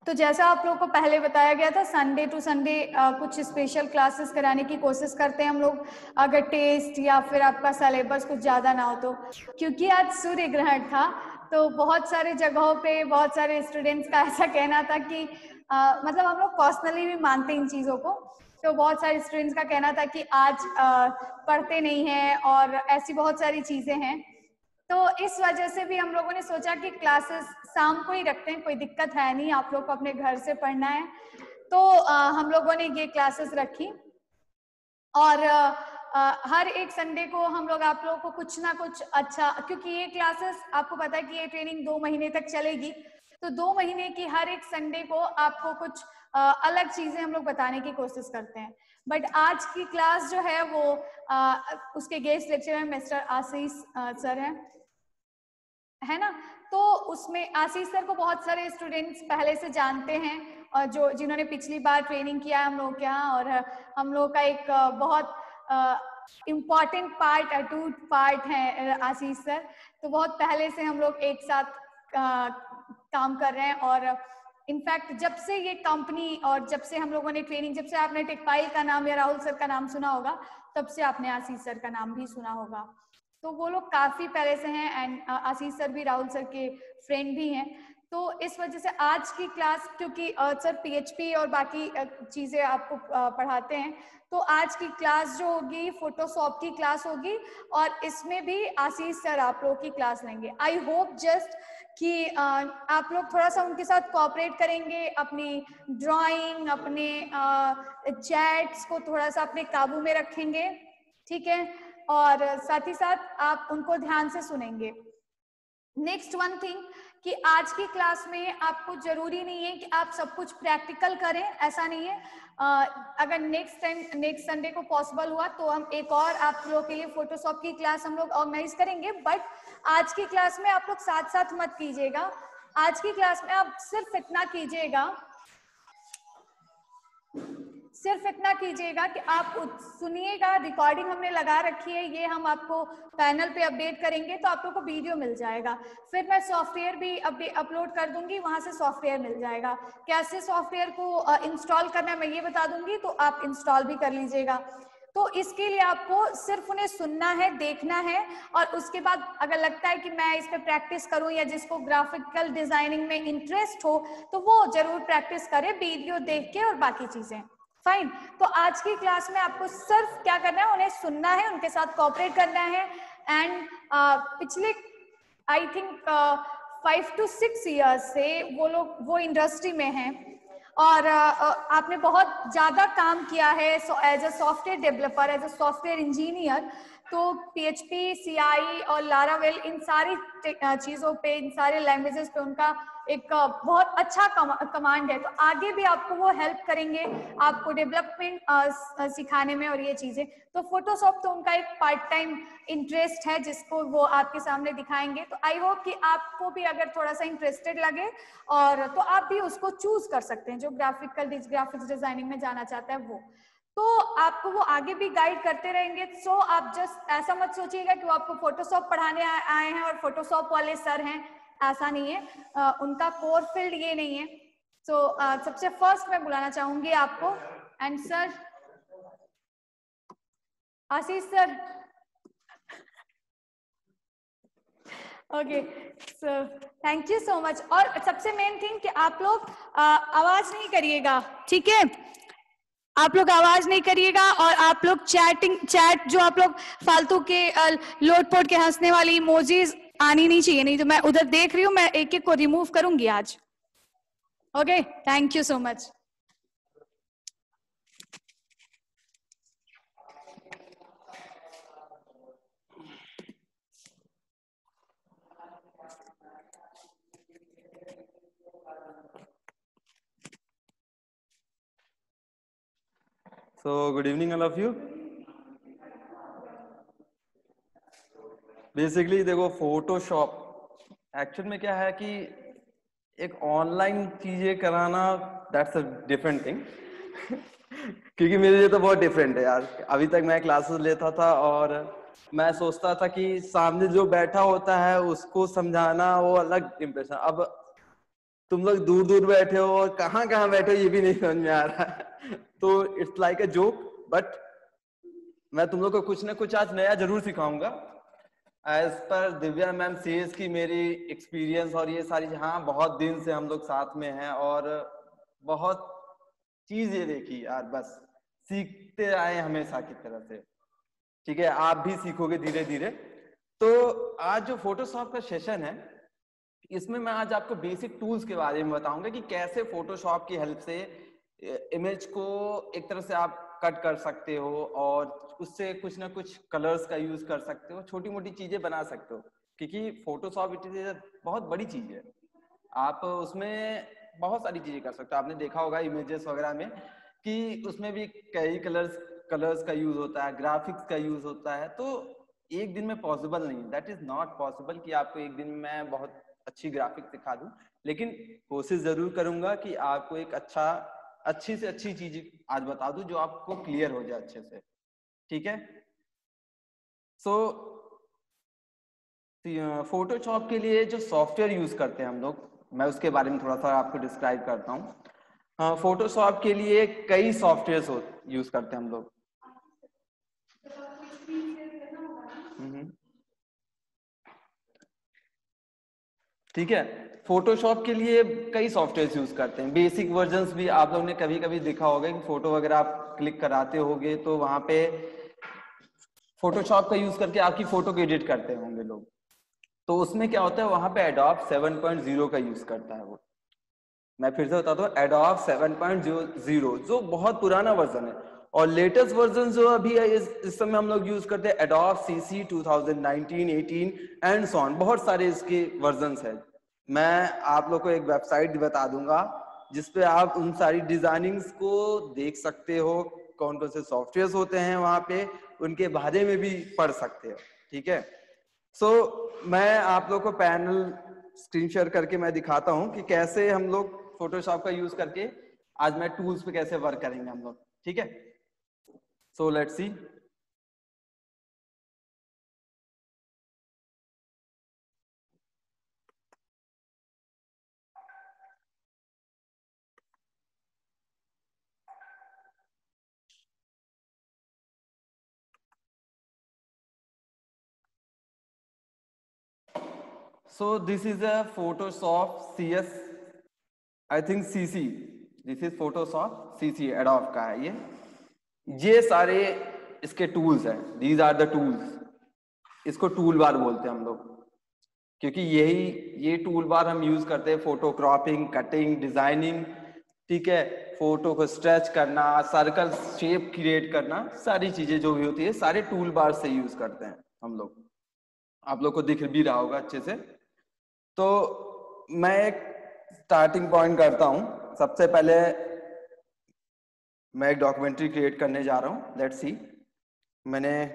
तो जैसा आप लोग को पहले बताया गया था, संडे टू संडे कुछ स्पेशल क्लासेस कराने की कोशिश करते हैं हम लोग, अगर टेस्ट या फिर आपका सिलेबस कुछ ज़्यादा ना हो तो। क्योंकि आज सूर्य ग्रहण था तो बहुत सारे जगहों पे बहुत सारे स्टूडेंट्स का ऐसा कहना था कि मतलब हम लोग पर्सनली भी मानते हैं इन चीज़ों को, तो बहुत सारे स्टूडेंट्स का कहना था कि आज पढ़ते नहीं हैं और ऐसी बहुत सारी चीज़ें हैं। तो इस वजह से भी हम लोगों ने सोचा कि क्लासेस शाम को ही रखते हैं, कोई दिक्कत है नहीं, आप लोग को अपने घर से पढ़ना है। तो हम लोगों ने ये क्लासेस रखी और हर एक संडे को हम लोग आप लोगों को कुछ ना कुछ अच्छा, क्योंकि ये क्लासेस आपको पता है कि ये ट्रेनिंग 2 महीने तक चलेगी, तो 2 महीने की हर एक संडे को आपको कुछ अलग चीजें हम लोग बताने की कोशिश करते हैं। बट आज की क्लास जो है वो उसके गेस्ट लेक्चरर मिस्टर आशीष सर है ना। तो उसमें आशीष सर को बहुत सारे स्टूडेंट्स पहले से जानते हैं और जो जिन्होंने पिछली बार ट्रेनिंग किया है हम लोग के यहाँ, और हम लोग का एक बहुत इम्पॉर्टेंट पार्ट, अटूट पार्ट है आशीष सर। तो बहुत पहले से हम लोग एक साथ काम कर रहे हैं, और इनफैक्ट जब से ये कंपनी और जब से हम लोगों ने ट्रेनिंग, जब से आपने टेकपाइल का नाम या राहुल सर का नाम सुना होगा, तब से आपने आशीष सर का नाम भी सुना होगा। तो वो लोग काफी पहले से हैं एंड आशीष सर भी राहुल सर के फ्रेंड भी हैं। तो इस वजह से आज की क्लास, क्योंकि सर पीएचपी और बाकी चीजें आपको पढ़ाते हैं, तो आज की क्लास जो होगी फोटोशॉप की क्लास होगी, और इसमें भी आशीष सर आप लोग की क्लास लेंगे। आई होप जस्ट कि आप लोग थोड़ा सा उनके साथ कोऑपरेट करेंगे, अपनी ड्राइंग, अपने चैट्स को थोड़ा सा अपने काबू में रखेंगे, ठीक है, और साथ ही साथ आप उनको ध्यान से सुनेंगे। नेक्स्ट वन थिंग कि आज की क्लास में आपको जरूरी नहीं है कि आप सब कुछ प्रैक्टिकल करें, ऐसा नहीं है। अगर नेक्स्ट संडे को पॉसिबल हुआ तो हम एक और आप लोगों के लिए फोटोशॉप की क्लास हम लोग ऑर्गेनाइज करेंगे, बट आज की क्लास में आप लोग साथ साथ मत कीजिएगा। आज की क्लास में आप सिर्फ इतना कीजिएगा कि आप सुनिएगा। रिकॉर्डिंग हमने लगा रखी है, ये हम आपको पैनल पे अपडेट करेंगे तो आप लोग को वीडियो मिल जाएगा। फिर मैं सॉफ्टवेयर भी अपलोड कर दूंगी, वहां से सॉफ्टवेयर मिल जाएगा। कैसे सॉफ्टवेयर को इंस्टॉल करना है मैं ये बता दूंगी, तो आप इंस्टॉल भी कर लीजिएगा। तो इसके लिए आपको सिर्फ उन्हें सुनना है, देखना है, और उसके बाद अगर लगता है कि मैं इस पे प्रैक्टिस करूं, या जिसको ग्राफिकल डिजाइनिंग में इंटरेस्ट हो तो वो जरूर प्रैक्टिस करे वीडियो देख के और बाकी चीजें। फाइन। तो आज की क्लास में आपको सिर्फ क्या करना है, उन्हें सुनना है, उनके साथ कोऑपरेट करना है। एंड पिछले आई थिंक 5 to 6 ईयर्स से वो लोग वो इंडस्ट्री में हैं, और आपने बहुत ज़्यादा काम किया है as a software developer, as a software engineer. तो पीएचपी, सीआई और लारावेल, इन सारी चीज़ों पे, इन सारे लैंग्वेजेस पे उनका एक बहुत अच्छा कमांड है। तो आगे भी आपको वो हेल्प करेंगे, आपको डेवलपमेंट सिखाने में और ये चीज़ें। तो फोटोशॉप तो उनका एक पार्ट टाइम इंटरेस्ट है जिसको वो आपके सामने दिखाएंगे। तो आई होप कि आपको भी अगर थोड़ा सा इंटरेस्टेड लगे और तो आप भी उसको चूज कर सकते हैं, जो ग्राफिक्स डिजाइनिंग में जाना चाहता है वो। तो आपको वो आगे भी गाइड करते रहेंगे। सो आप जस्ट ऐसा मत सोचिएगा कि वो आपको फोटोशॉप पढ़ाने आए हैं और फोटोशॉप वाले सर हैं, ऐसा नहीं है। उनका कोर फील्ड ये नहीं है। सो सबसे फर्स्ट मैं बुलाना चाहूंगी आपको and sir Ashish sir. Okay, so thank you so much. और सबसे मेन थिंग कि आप लोग आवाज नहीं करिएगा, ठीक है? आप लोग आवाज नहीं करिएगा, और आप लोग चैट जो आप लोग फालतू के लोटपोट के हंसने वाली इमोजीज आनी नहीं चाहिए, नहीं तो मैं उधर देख रही हूँ, मैं एक एक को रिमूव करूंगी आज। Okay, thank you so much. So good evening all of you. Basically देखो, फोटोशॉप एक्चुअल में क्या है कि एक ऑनलाइन चीजें कराना, दैट्स अ डिफरेंट थिंग। क्योंकि मेरे लिए तो बहुत डिफरेंट है यार। अभी तक मैं क्लासेस लेता था और मैं सोचता था कि सामने जो बैठा होता है उसको समझाना वो अलग इम्प्रेशन। अब तुम लोग दूर दूर बैठे हो और कहाँ कहाँ बैठे हो ये भी नहीं समझ में आ रहा है। तो it's like a joke, but मैं तुम लोग को कुछ ना कुछ आज नया जरूर सिखाऊंगा। As per Divya ma'am says की मेरी एक्सपीरियंस और ये सारी, हाँ बहुत दिन से हम लोग साथ में हैं और बहुत चीजें देखी यार, बस सीखते आए हमेशा की तरह से। ठीक है, आप भी सीखोगे धीरे धीरे। तो आज जो फोटोशॉप का सेशन है, इसमें मैं आज आपको बेसिक टूल्स के बारे में बताऊंगा कि कैसे फोटोशॉप की हेल्प से इमेज को एक तरह से आप कट कर सकते हो और उससे कुछ ना कुछ कलर्स का यूज कर सकते हो, छोटी मोटी चीजें बना सकते हो। क्योंकि फोटोशॉप इट इज बहुत बड़ी चीज है, आप उसमें बहुत सारी चीजें कर सकते हो। आपने देखा होगा इमेजेस वगैरह में कि उसमें भी कई कलर्स का यूज होता है, ग्राफिक्स का यूज होता है। तो एक दिन में पॉसिबल नहीं, दैट इज नॉट पॉसिबल कि आपको एक दिन में बहुत अच्छी ग्राफिक्स दिखा दूं, लेकिन कोशिश जरूर करूंगा कि आपको एक अच्छी से अच्छी चीज आज बता दूं जो आपको क्लियर हो जाए अच्छे से। ठीक है, सो फोटोशॉप के लिए जो सॉफ्टवेयर यूज करते हैं हम लोग, मैं उसके बारे में थोड़ा सा आपको डिस्क्राइब करता हूँ। फोटोशॉप के लिए कई सॉफ्टवेयर यूज करते हैं हम लोग। ठीक है, फोटोशॉप के लिए कई सॉफ्टवेयर यूज करते हैं। बेसिक वर्जन्स भी आप लोगों ने कभी कभी देखा होगा कि फोटो वगैरह आप क्लिक कराते होगे तो वहां पे फोटोशॉप का यूज करके आपकी फोटो को एडिट करते होंगे लोग। तो उसमें क्या होता है, वहां पे एडोब 7.0 का यूज करता है वो। मैं फिर से बताता हूँ, एडोब 7.0 जो बहुत पुराना वर्जन है, और लेटेस्ट वर्जन जो अभी है इस समय हम लोग यूज करते हैं adobe CC 2019, 18 and so on. बहुत सारे इसके वर्जन्स हैं। मैं आप लोग को एक वेबसाइट बता दूंगा जिसपे आप उन सारी डिजाइनिंग्स को देख सकते हो, कौन कौन से सॉफ्टवेयर होते हैं वहां पे, उनके बारे में भी पढ़ सकते हो। ठीक है, सो मैं आप लोग को पैनल स्क्रीन शेयर करके मैं दिखाता हूं कि कैसे हम लोग फोटोशॉप का यूज करके आज मैं टूल्स पे कैसे वर्क करेंगे हम लोग। ठीक है, so let's see. So this is a Photoshop CS, I think CC। This is Photoshop CC, Adobe का है ये सारे इसके टूल्स हैं। These are the tools. इसको टूल बार बोलते हैं हम लोग, क्योंकि ये टूल बार हम यूज करते हैं फोटो क्रॉपिंग, कटिंग, डिजाइनिंग। ठीक है, फोटो को स्ट्रेच करना, सर्कल शेप क्रिएट करना, सारी चीजें जो भी होती है सारे टूल बार से यूज करते हैं हम लोग। आप लोग को दिख भी रहा होगा अच्छे से। तो मैं एक स्टार्टिंग पॉइंट करता हूं। सबसे पहले मैं एक डॉक्यूमेंट्री क्रिएट करने जा रहा हूं। लेट्स सी, मैं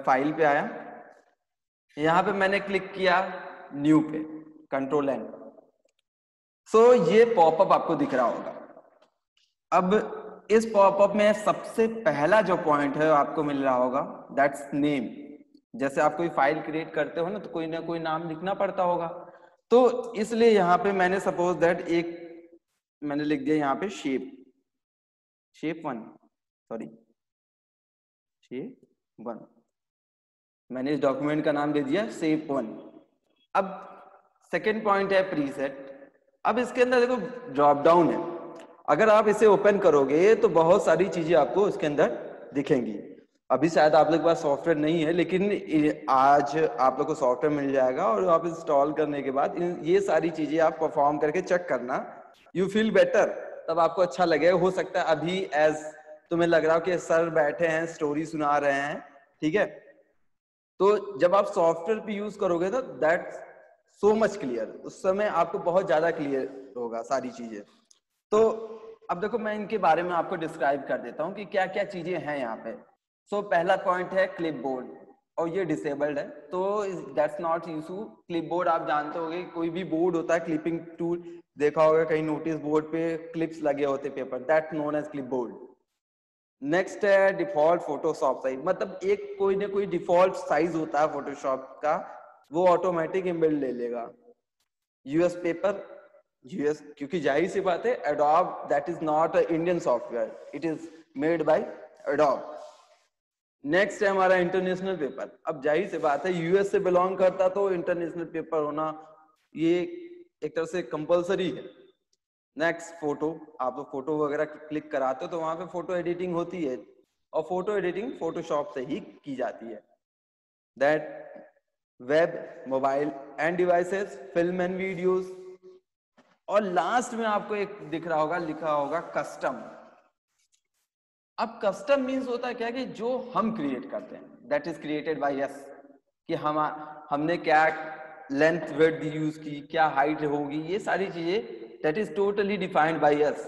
फाइल पे आया, यहां पे मैंने क्लिक किया न्यू पे, Ctrl+N। सो ये पॉपअप आपको दिख रहा होगा। अब इस पॉपअप में सबसे पहला जो पॉइंट है आपको मिल रहा होगा, दैट्स नेम। जैसे आप कोई फाइल क्रिएट करते हो ना कोई नाम लिखना पड़ता होगा। तो इसलिए यहाँ पे मैंने सपोज दैट मैंने लिख दिया यहाँ पे शेप 1, सॉरी शेप 1। मैंने इस डॉक्यूमेंट का नाम दे दिया शेप 1। अब सेकेंड पॉइंट है प्रीसेट। अब इसके अंदर देखो ड्रॉप डाउन है, अगर आप इसे ओपन करोगे तो बहुत सारी चीजें आपको इसके अंदर दिखेंगी। अभी शायद आप लोग के पास सॉफ्टवेयर नहीं है, लेकिन आज आप लोग को सॉफ्टवेयर मिल जाएगा और आप इंस्टॉल करने के बाद ये सारी चीजें आप परफॉर्म करके चेक करना। यू फील बेटर, तब आपको अच्छा लगेगा। हो सकता है अभी एज तुम्हें लग रहा हो कि सर बैठे हैं स्टोरी सुना रहे हैं, ठीक है, तो जब आप सॉफ्टवेयर पे यूज करोगे तो दैट सो मच क्लियर, उस समय आपको बहुत ज्यादा क्लियर होगा सारी चीजें। तो अब देखो मैं इनके बारे में आपको डिस्क्राइब कर देता हूँ कि क्या क्या चीजें हैं यहाँ पे। सो पहला पॉइंट है क्लिपबोर्ड, और ये डिसेबल्ड है तो दैट्स नॉट यूजफुल। क्लिपबोर्ड आप जानते होंगे, कोई भी बोर्ड होता है क्लिपिंग टूल, देखा होगा कहीं नोटिस बोर्ड पे क्लिप्स लगे होते paper, that known as clipboard. Next है डिफॉल्ट फोटोशॉप साइज, मतलब एक कोई ना कोई डिफॉल्ट साइज होता है फोटोशॉप का, वो ऑटोमेटिक इनबिल्ट ले लेगा। यूएस पेपर, यूएस, क्योंकि जाहिर सी बात है adobe that is not a Indian software, it is made by adobe. Next है हमारा इंटरनेशनल पेपर। अब जाहिर सी बात है यूएस से बिलोंग करता तो इंटरनेशनल पेपर होना ये एक तरह से कंपलसरी है। नेक्स्ट फोटो, आप लोग फोटो वगैरह क्लिक कराते हो तो वहां पे फोटो एडिटिंग होती है, और फोटो एडिटिंग फोटोशॉप से ही की जाती है। That web, mobile end devices, film and videos, और लास्ट में आपको एक दिख रहा होगा, लिखा होगा कस्टम। अब कस्टम मीन्स होता है क्या कि जो हम क्रिएट करते हैं, that is created by us, कि हमने क्या लेंथ विड्थ यूज की, क्या हाइट होगी, ये सारी चीजें that is totally defined by us,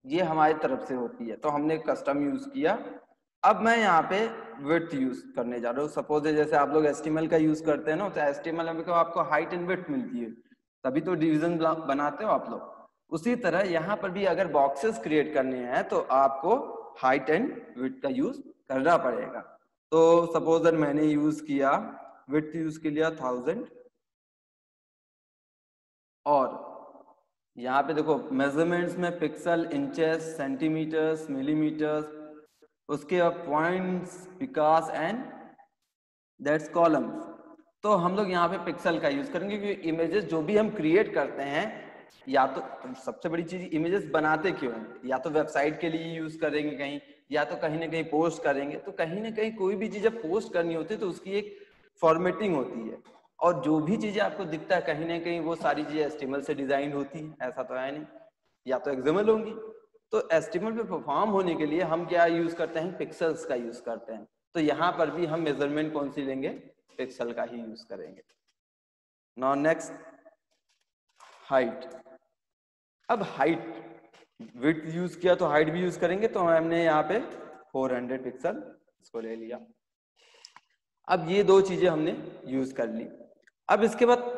ये हमारी तरफ से होती है, तो हमने कस्टम यूज किया। अब मैं यहाँ पे विड्थ यूज करने जा रहा हूँ। सपोज जैसे आप लोग एचटीएमएल का यूज करते हैं ना, तो एचटीएमएल में आपको हाइट एंड विड्थ मिलती है, तभी तो डिवीजन बनाते हो आप लोग। उसी तरह यहाँ पर भी अगर बॉक्सेस क्रिएट करने हैं तो आपको हाइट एंड विड्थ का यूज करना पड़ेगा। तो सपोज मैंने यूज किया, विड्थ यूज के लिया 1000, और यहाँ पे देखो मेजरमेंट्स में पिक्सल, इंचेस, सेंटीमीटर्स, मिलीमीटर्स, उसके बाद points, Vikas and that's columns. तो हम लोग यहाँ पे पिक्सल का यूज करेंगे, क्योंकि इमेजेस जो भी हम क्रिएट करते हैं, या तो सबसे बड़ी चीज इमेजेस बनाते क्यों हैं, या तो वेबसाइट के लिए यूज करेंगे कहीं, या तो कहीं ना कहीं पोस्ट करेंगे। तो कहीं ना कहीं कोई भी चीज जब पोस्ट करनी होती है तो उसकी एक फॉर्मेटिंग होती है, और जो भी चीजें आपको दिखता है कहीं ना कहीं वो सारी चीजें एचटीएमएल से डिजाइन होती है, ऐसा तो है नहीं, या तो एक्सएमएल होंगी। तो एचटीएमएल पे परफॉर्म होने के लिए हम क्या यूज करते हैं, पिक्सल्स का यूज करते हैं। तो यहाँ पर भी हम मेजरमेंट कौन सी लेंगे, पिक्सल का ही यूज करेंगे। Now next height. अब हाइट, विड्थ यूज किया तो हाइट भी यूज करेंगे, तो हमने यहाँ पे 400 पिक्सल इसको ले लिया। अब ये दो चीजें हमने यूज कर ली। अब इसके बाद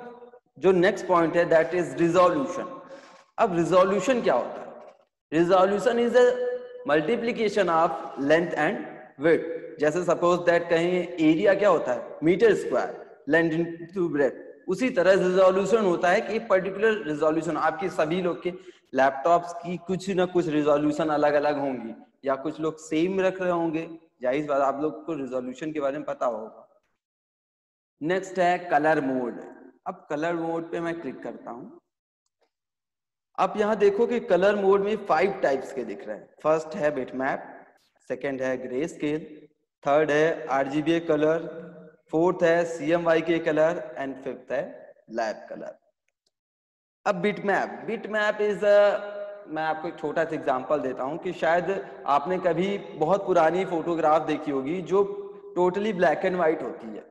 जो नेक्स्ट पॉइंट है दैट इज रिजोल्यूशन। अब रिजोल्यूशन क्या होता है? Resolution is a multiplication of length and width. जैसे सपोज दैट कहीं एरिया क्या होता है, metre square, length into breadth, उसी तरह रिजोल्यूशन होता है कि पर्टिकुलर रिजोल्यूशन आपकी सभी लोग के लैपटॉप्स की कुछ ना कुछ रिजोल्यूशन अलग अलग होंगी, या कुछ लोग सेम रख रहे होंगे, जाहिर बात आप लोग को रिजोल्यूशन के बारे में पता होगा। नेक्स्ट है कलर मोड। अब कलर मोड पे मैं क्लिक करता हूं। आप यहां देखो कि कलर मोड में 5 टाइप्स के दिख रहे हैं। फर्स्ट है बिटमैप, सेकंड है ग्रे स्केल, थर्ड है आरजीबी कलर, फोर्थ है CMYK कलर, एंड फिफ्थ है लैब कलर। अब बिटमैप, बिटमैप इज मैं आपको एक छोटा सा एग्जांपल देता हूं कि शायद आपने कभी बहुत पुरानी फोटोग्राफ देखी होगी जो टोटली ब्लैक एंड व्हाइट होती है,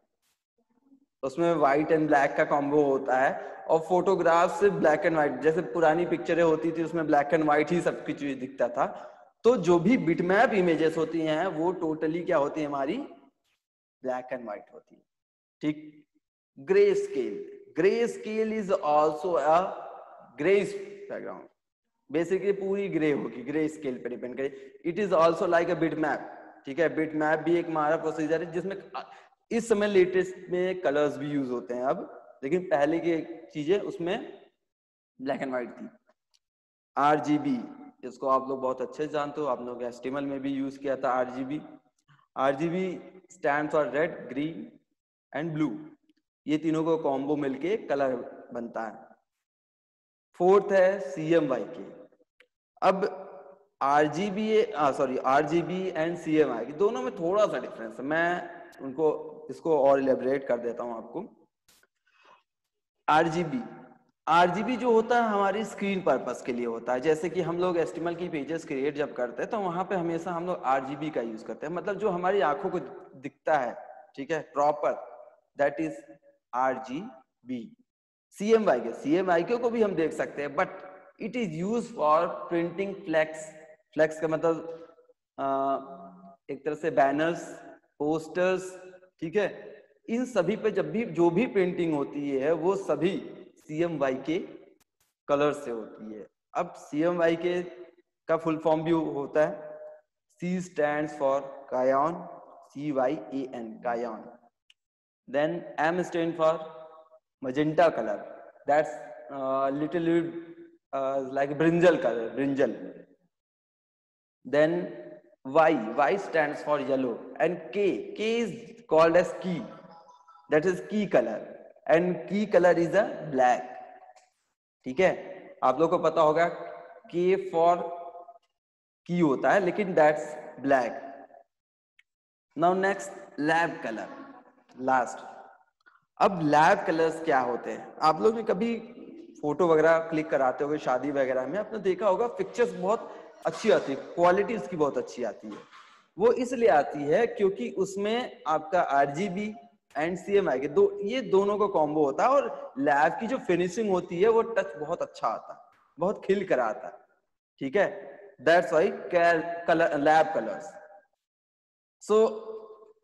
उसमें व्हाइट एंड ब्लैक का कॉम्बो होता है, और फोटोग्राफ से ब्लैक एंड व्हाइट, जैसे पुरानी पिक्चरें होती थी उसमें ब्लैक एंड व्हाइट ही सब कुछ दिखता था। तो जो भी बिटमैप इमेजेस होती हैं वो टोटली क्या होती है, हमारी ब्लैक एंड व्हाइट होती है। ठीक। Grey scale, grey scale is also a grey background, basically पूरी ग्रे होगी, ग्रे स्केल पे डिपेंड करे। It is also like a bitmap. ठीक है, बिटमैप भी एक हमारा प्रोसीजर है जिसमें इस समय लेटेस्ट में कलर्स भी यूज होते हैं अब, लेकिन पहले की चीजें उसमें ब्लैक एंड व्हाइट थी। आरजीबी, इसको आप लोग बहुत अच्छे से जानते हो, आप लोग एचटीएमएल में भी यूज किया था RGB. RGB stand for red, green and blue, ये तीनों को कॉम्बो मिलके कलर बनता है। फोर्थ है CMYK। अब आरजीबी एंड CMYK दोनों में थोड़ा सा डिफरेंस है, मैं उनको इसको और इलेबरेट कर देता हूं आपको। आरजीबी जो होता है हमारी स्क्रीन पर्पस के लिए होता है। जैसे कि हम लोग एचटीएमएल की पेजेस क्रिएट जब करते हैं तो वहां पे हमेशा हम लोग आरजीबी का यूज करते हैं, मतलब जो हमारी आंखों को दिखता है, ठीक है, proper, that is RGB. CMYK को भी हम देख सकते हैं, but it is use for printing flex. Flex का मतलब एक तरह से बैनर्स, पोस्टर्स, ठीक है, इन सभी पे जब भी जो भी प्रिंटिंग होती है वो सभी CMYK कलर से होती है। अब CMYK का फुल फॉर्म भी होता है, C stands for Cyan, CYAN, Cyan. Then M stands for magenta color, that's little bit like brinjal color, brinjal. Then Y stands for yellow, and K is called as key, that is key color, and key color is a black. ठीक है, आप लोगों को पता होगा K for की होता है, लेकिन that's black. Now next lab colour, last. अब लैब कलर्स क्या होते हैं? आप लोग ने कभी फोटो वगैरह क्लिक कराते होगे शादी वगैरह में, आपने देखा होगा पिक्चर्स बहुत अच्छी आती है, क्वालिटी उसकी बहुत अच्छी आती है. वो इसलिए आती है क्योंकि उसमें आपका RGB एंड CMYK ये दोनों का कॉम्बो होता है, और लैब की जो फिनिशिंग होती है वो टच बहुत अच्छा आता है, बहुत खिल कर आता है. ठीक है, that's why colour lab colours. So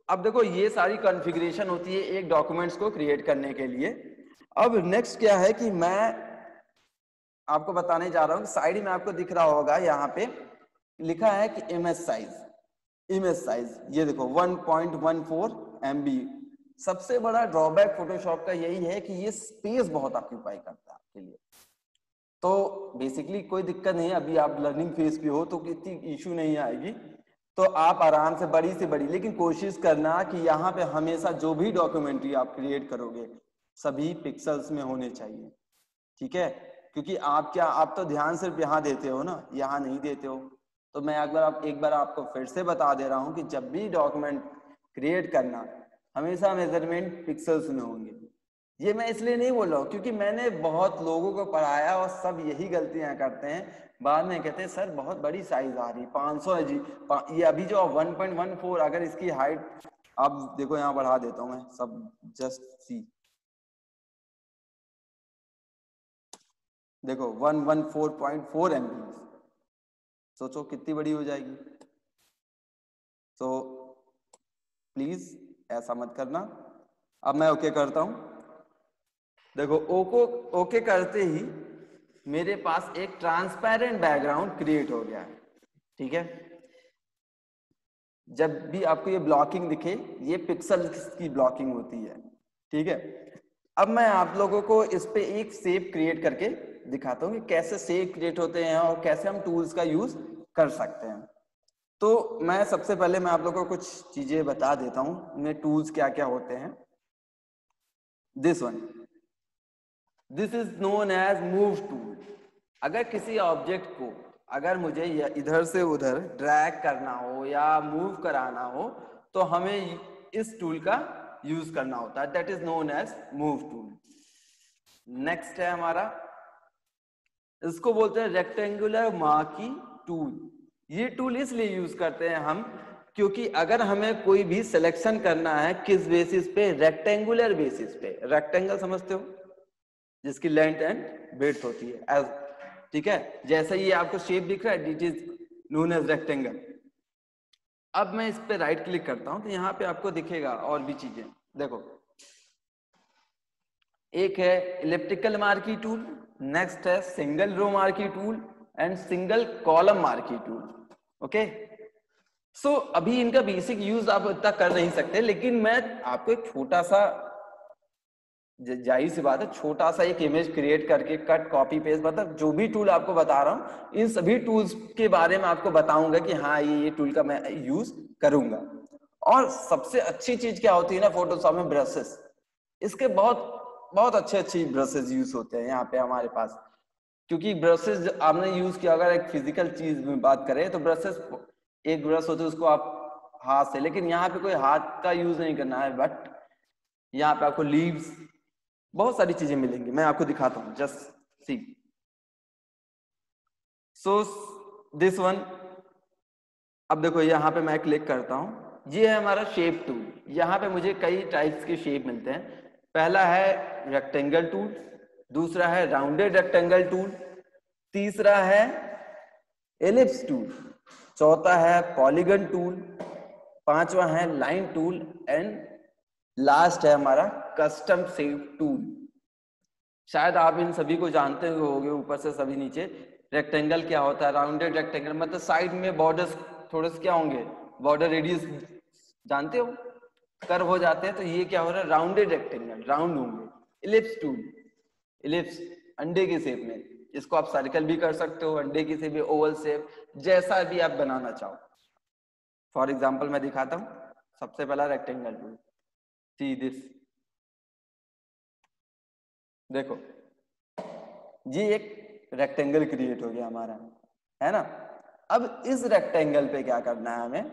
अब देखो ये सारी कॉन्फ़िगरेशन होती है एक डॉक्यूमेंट्स को क्रिएट करने के लिए. अब नेक्स्ट क्या है कि मैं आपको बताने जा रहा हूं, साइड में आपको दिख रहा होगा यहाँ पे लिखा है कि इमेज साइज ये देखो 1.14 MB. सबसे बड़ा ड्रॉबैक फोटोशॉप का यही है कि ये स्पेस बहुत ऑक्यूपाई करता है आपके लिए. तो बेसिकली कोई दिक्कत नहीं है, अभी आप लर्निंग फेज पे हो तो इतनी इशू नहीं आएगी, तो आप आराम से बड़ी से बड़ी, लेकिन कोशिश करना कि यहाँ पे हमेशा जो भी डॉक्यूमेंट्री आप क्रिएट करोगे सभी पिक्सल्स में होने चाहिए. ठीक है, क्योंकि आप तो ध्यान सिर्फ यहाँ देते हो ना, यहाँ नहीं देते हो. तो मैं एक बार आपको फिर से बता दे रहा हूँ कि जब भी डॉक्यूमेंट क्रिएट करना हमेशा मेजरमेंट पिक्सल्स में होंगे. ये मैं इसलिए नहीं बोल रहा हूँ क्योंकि मैंने बहुत लोगों को पढ़ाया और सब यही गलतियां करते हैं. बाद में कहते हैं सर बहुत बड़ी साइज आ रही, 500 है जी. ये अभी जो 1.14, अगर इसकी हाइट आप देखो, यहाँ बढ़ा देता हूं मैं सब, जस्ट सी, देखो 114.4 MB. सोचो कितनी बड़ी हो जाएगी. तो प्लीज ऐसा मत करना. अब मैं ओके करता हूं. देखो ओके करते ही मेरे पास एक ट्रांसपेरेंट बैकग्राउंड क्रिएट हो गया है. ठीक है, जब भी आपको ये ब्लॉकिंग दिखे, ये पिक्सल की ब्लॉकिंग होती है. ठीक है, अब मैं आप लोगों को इस पे एक शेप क्रिएट करके दिखाता हूँ कि कैसे शेप क्रिएट होते हैं और कैसे हम टूल्स का यूज कर सकते हैं. तो मैं सबसे पहले मैं आप लोगों को कुछ चीजें बता देता हूँ, इनमें टूल्स क्या क्या होते हैं. This is known as move tool. अगर किसी ऑब्जेक्ट को अगर मुझे इधर से उधर ड्रैग करना हो या मूव कराना हो तो हमें इस टूल का यूज करना होता है, that is known as move tool. Next है हमारा, इसको बोलते हैं रेक्टेंगुलर मार्की टूल. ये टूल इसलिए यूज करते हैं हम क्योंकि अगर हमें कोई भी सिलेक्शन करना है किस बेसिस पे, रेक्टेंगुलर बेसिस पे. रेक्टेंगल समझते हो, जिसकी लेंथ एंड ब्रेड्थ होती है. ठीक है, जैसे ये आपको शेप दिख रहा है, it is known as rectangle. अब मैं इस पे राइट क्लिक करता हूं तो यहाँ पे आपको दिखेगा और भी चीजें. देखो, एक है इलिप्टिकल मार्की टूल, नेक्स्ट है single row marquee tool and single column marquee tool. Okay, so अभी इनका बेसिक यूज आप इतना कर नहीं सकते, लेकिन मैं आपको एक छोटा सा, जाहिर सी बात है, छोटा सा एक इमेज क्रिएट करके कट कॉपी पेस्ट, मतलब जो भी टूल आपको बता रहा हूं इन सभी टूल्स के बारे में आपको बताऊंगा कि हाँ ये टूल का मैं यूज करूंगा. और सबसे अच्छी चीज क्या होती है ना फोटोशॉप में, ब्रशेस. इसके बहुत अच्छे ब्रशेस यूज होते हैं यहाँ पे हमारे पास, क्योंकि ब्रशेस आपने यूज किया, अगर एक फिजिकल चीज में बात करें तो ब्रशेस, एक ब्रश होते है उसको आप हाथ से, लेकिन यहाँ पे कोई हाथ का यूज नहीं करना है, बट यहाँ पे आपको लीव्स, बहुत सारी चीजें मिलेंगी. मैं आपको दिखाता हूं, just see. So this one, अब देखो यहाँ पे मैं क्लिक करता हूं, ये है हमारा शेप टूल. यहाँ पे मुझे कई टाइप्स के शेप मिलते हैं. पहला है रेक्टेंगल टूल, दूसरा है राउंडेड रेक्टेंगल टूल, तीसरा है एलिप्स टूल, चौथा है पॉलीगन टूल, पांचवा है लाइन टूल एंड लास्ट है हमारा कस्टम शेप टूल. शायद आप इन सभी को जानते होंगे ऊपर से सभी नीचे. रेक्टेंगल क्या होता है, राउंडेड रेक्टेंगल मतलब साइड में बॉर्डर्स थोड़े से क्या होंगे, बॉर्डर रेडियस जानते हो, कर्व हो जाते हैं, तो ये क्या हो रहा है, राउंडेड रेक्टेंगल, राउंड होंगे. इलिप्स टूल, इलिप्स अंडे के शेप में। इसको आप सर्कल भी कर सकते हो, अंडे की शेप, ओवल शेप, जैसा भी आप बनाना चाहो। फॉर एग्जाम्पल मैं दिखाता हूँ। सबसे पहला रेक्टेंगल टूल, सी दिस, देखो ये एक रेक्टेंगल क्रिएट हो गया हमारा, है ना। अब इस रेक्टेंगल पे क्या करना है हमें,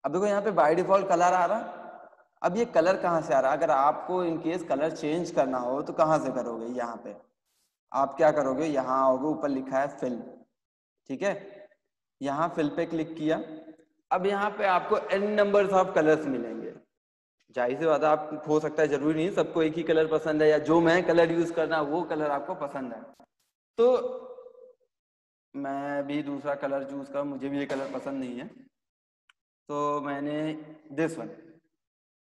अब देखो यहाँ पे बाय डिफॉल्ट कलर आ रहा। अब ये कलर कहाँ से आ रहा है, अगर आपको इनकेस कलर चेंज करना हो तो कहाँ से करोगे, यहाँ पे आप क्या करोगे, यहाँ आओगे, ऊपर लिखा है फिल, ठीक है, यहाँ फिल पे क्लिक किया। अब यहाँ पे आपको n नंबर्स ऑफ कलर्स मिलेंगे। जाहिर सी बात है, आप हो सकता है जरूरी नहीं सबको एक ही कलर पसंद है, या जो मैं कलर यूज करना वो कलर आपको पसंद है। तो मैं भी दूसरा कलर चूज कर, मुझे भी ये कलर पसंद नहीं है, तो मैंने this one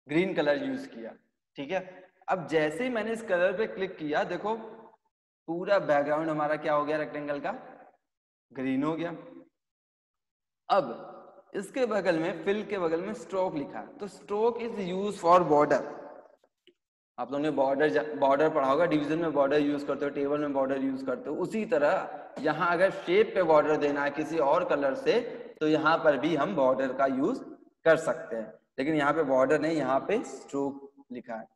green colour use किया, ठीक है। अब जैसे ही मैंने इस कलर पे क्लिक किया, देखो पूरा बैकग्राउंड हमारा क्या हो गया, रेक्टेंगल का ग्रीन हो गया। अब इसके बगल में, फिल के बगल में स्ट्रोक लिखा है, तो stroke is use for border. आप लोगों ने बॉर्डर पढ़ा होगा, डिवीजन में बॉर्डर यूज करते हो, टेबल में बॉर्डर यूज करते हो, उसी तरह यहाँ अगर शेप पे बॉर्डर देना है किसी और कलर से, तो यहाँ पर भी हम बॉर्डर का यूज कर सकते हैं। लेकिन यहाँ पे बॉर्डर नहीं, यहाँ पे स्ट्रोक लिखा है।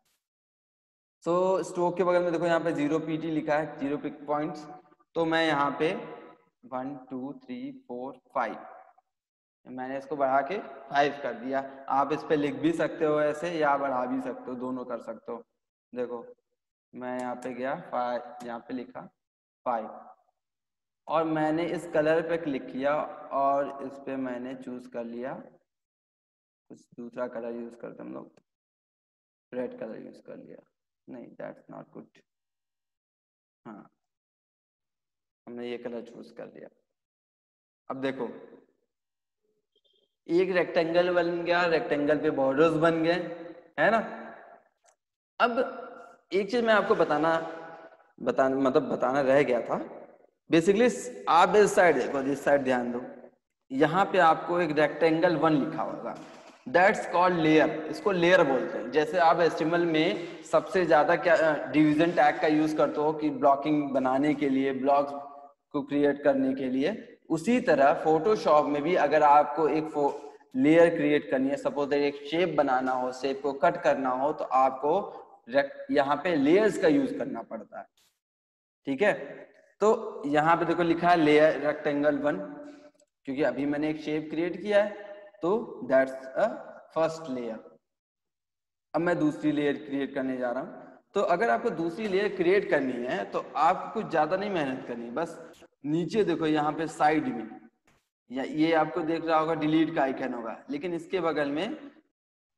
तो स्ट्रोक के बगल में देखो यहाँ पे 0 PT लिखा है, 0 पिक पॉइंट्स। तो मैं यहाँ पे 1 2 3 4 5, मैंने इसको बढ़ा के 5 कर दिया। आप इस पे लिख भी सकते हो ऐसे, या बढ़ा भी सकते हो, दोनों कर सकते हो। देखो मैं यहाँ पे गया 5, यहाँ पे लिखा 5, और मैंने इस कलर पे क्लिक किया और इस पे मैंने चूज कर लिया कुछ दूसरा कलर यूज करते हम लोग, रेड कलर यूज कर लिया। नहीं, दैट्स नॉट गुड। हाँ, हमने ये कलर चूज कर लिया। अब देखो एक रेक्टेंगल बन गया, रेक्टेंगल पे बॉर्डर्स बन गए, है ना। अब एक चीज मैं आपको बताना रह गया था। बेसिकली आप इस साइड देखो, इस साइड ध्यान दो, यहाँ पे आपको एक रेक्टेंगल 1 लिखा होगा, दैट्स कॉल्ड लेयर। इसको लेयर बोलते हैं। जैसे आप HTML में सबसे ज्यादा क्या डिवीजन टैग का यूज करते हो कि ब्लॉकिंग बनाने के लिए, ब्लॉक्स को क्रिएट करने के लिए, उसी तरह फोटोशॉप में भी अगर आपको एक लेयर क्रिएट करनी है, सपोज एक शेप बनाना हो, शेप को कट करना हो, तो आपको यहाँ पे लेयर्स का यूज करना पड़ता है, ठीक है। तो यहाँ पे देखो लिखा है लेयर रेक्टेंगल 1, क्योंकि अभी मैंने एक शेप क्रिएट किया है, तो दैट्स अ फर्स्ट लेयर। अब मैं दूसरी लेयर क्रिएट करने जा रहा हूँ। तो अगर आपको दूसरी लेयर क्रिएट करनी है तो आपको कुछ ज्यादा नहीं मेहनत करनी, बस नीचे देखो यहाँ पे साइड में, या ये आपको देख रहा होगा डिलीट का आइकन होगा, लेकिन इसके बगल में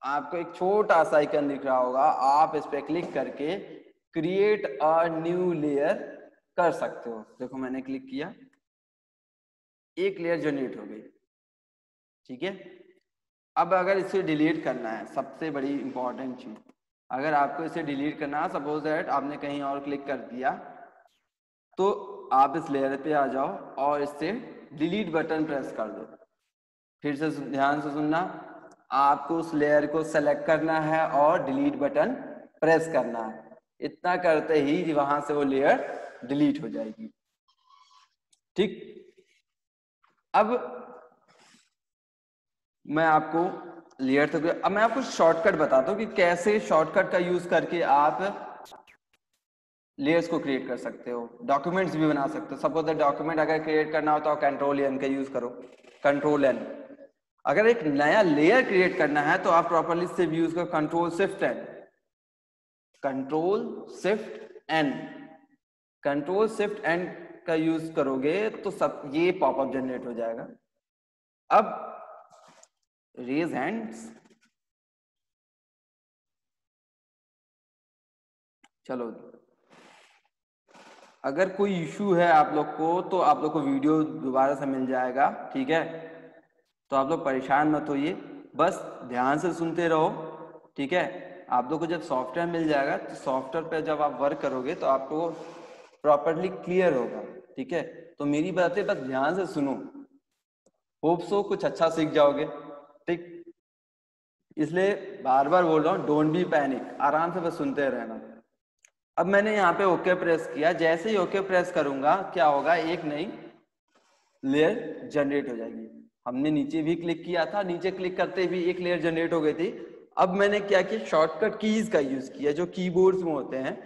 आपको एक छोटा सा आइकन दिख रहा होगा, आप इस पे क्लिक करके क्रिएट अ न्यू लेयर कर सकते हो। देखो मैंने क्लिक किया, एक लेयर जनरेट हो गई, ठीक है। अब अगर इसे डिलीट करना है, सबसे बड़ी इंपॉर्टेंट चीज, अगर आपको इसे डिलीट करना है, सपोज दैट आपने कहीं और क्लिक कर दिया, तो आप इस लेयर पे आ जाओ और इससे डिलीट बटन प्रेस कर दो। फिर से ध्यान से सुनना, आपको उस लेयर को सेलेक्ट करना है और डिलीट बटन प्रेस करना है। इतना करते ही वहां से वो लेयर डिलीट हो जाएगी, ठीक। अब मैं आपको लेयर तो, अब मैं आपको शॉर्टकट बताता हूँ कि कैसे शॉर्टकट का यूज करके आप लेयर्स को क्रिएट कर सकते हो, डॉक्यूमेंट्स भी बना सकते हो। सपोज डॉक्यूमेंट अगर क्रिएट करना हो तो कंट्रोल N का यूज करो, कंट्रोल N। अगर एक नया लेयर क्रिएट करना है तो आप प्रॉपरली सिर्फ यूज करो control shift N, control shift N, control shift N का यूज करोगे तो सब ये पॉपअप जनरेट हो जाएगा। अब रेज हैंड्स, चलो अगर कोई इशू है आप लोग को तो आप लोग को वीडियो दोबारा से मिल जाएगा, ठीक है। तो आप लोग परेशान मत होइए, बस ध्यान से सुनते रहो, ठीक है। आप लोग को जब सॉफ्टवेयर मिल जाएगा तो सॉफ्टवेयर पे जब आप वर्क करोगे तो आपको प्रॉपरली क्लियर होगा, ठीक है। तो मेरी बातें बस ध्यान से सुनो, होप सो कुछ अच्छा सीख जाओगे, ठीक। इसलिए बार बार बोल रहा हूँ, डोंट बी पैनिक, आराम से बस सुनते रहना। अब मैंने यहाँ पे ओके प्रेस किया, जैसे ही ओके प्रेस करूंगा क्या होगा, एक नई लेयर जनरेट हो जाएगी। हमने नीचे भी क्लिक किया था, नीचे क्लिक करते भी एक लेयर जनरेट हो गई थी। अब मैंने क्या किया, शॉर्टकट कीज का यूज किया जो कीबोर्ड्स में होते हैं।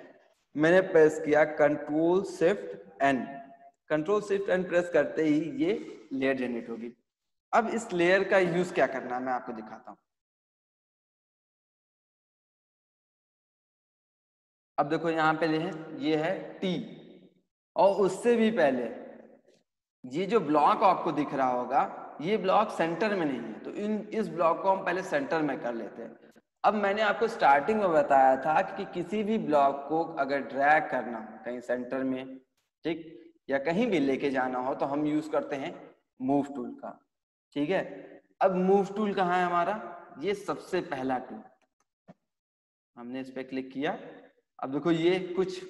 मैंने प्रेस किया control shift N, control shift N press करते ही ये लेयर जनरेट होगी। अब इस लेयर का यूज क्या करना है मैं आपको दिखाता हूं। अब देखो यहाँ पे ये है टी, और उससे भी पहले ये जो ब्लॉक आपको दिख रहा होगा, ये ब्लॉक सेंटर में नहीं है, तो इस ब्लॉक को हम पहले सेंटर में कर लेते हैं। अब मैंने आपको स्टार्टिंग में बताया था कि किसी भी ब्लॉक को अगर ड्रैग करना हो कहीं सेंटर में, ठीक, या कहीं भी लेके जाना हो तो हम यूज करते हैं मूव टूल का, ठीक है। अब मूव टूल कहाँ है हमारा, ये सबसे पहला टूल, हमने इस पे क्लिक किया। अब देखो ये कुछ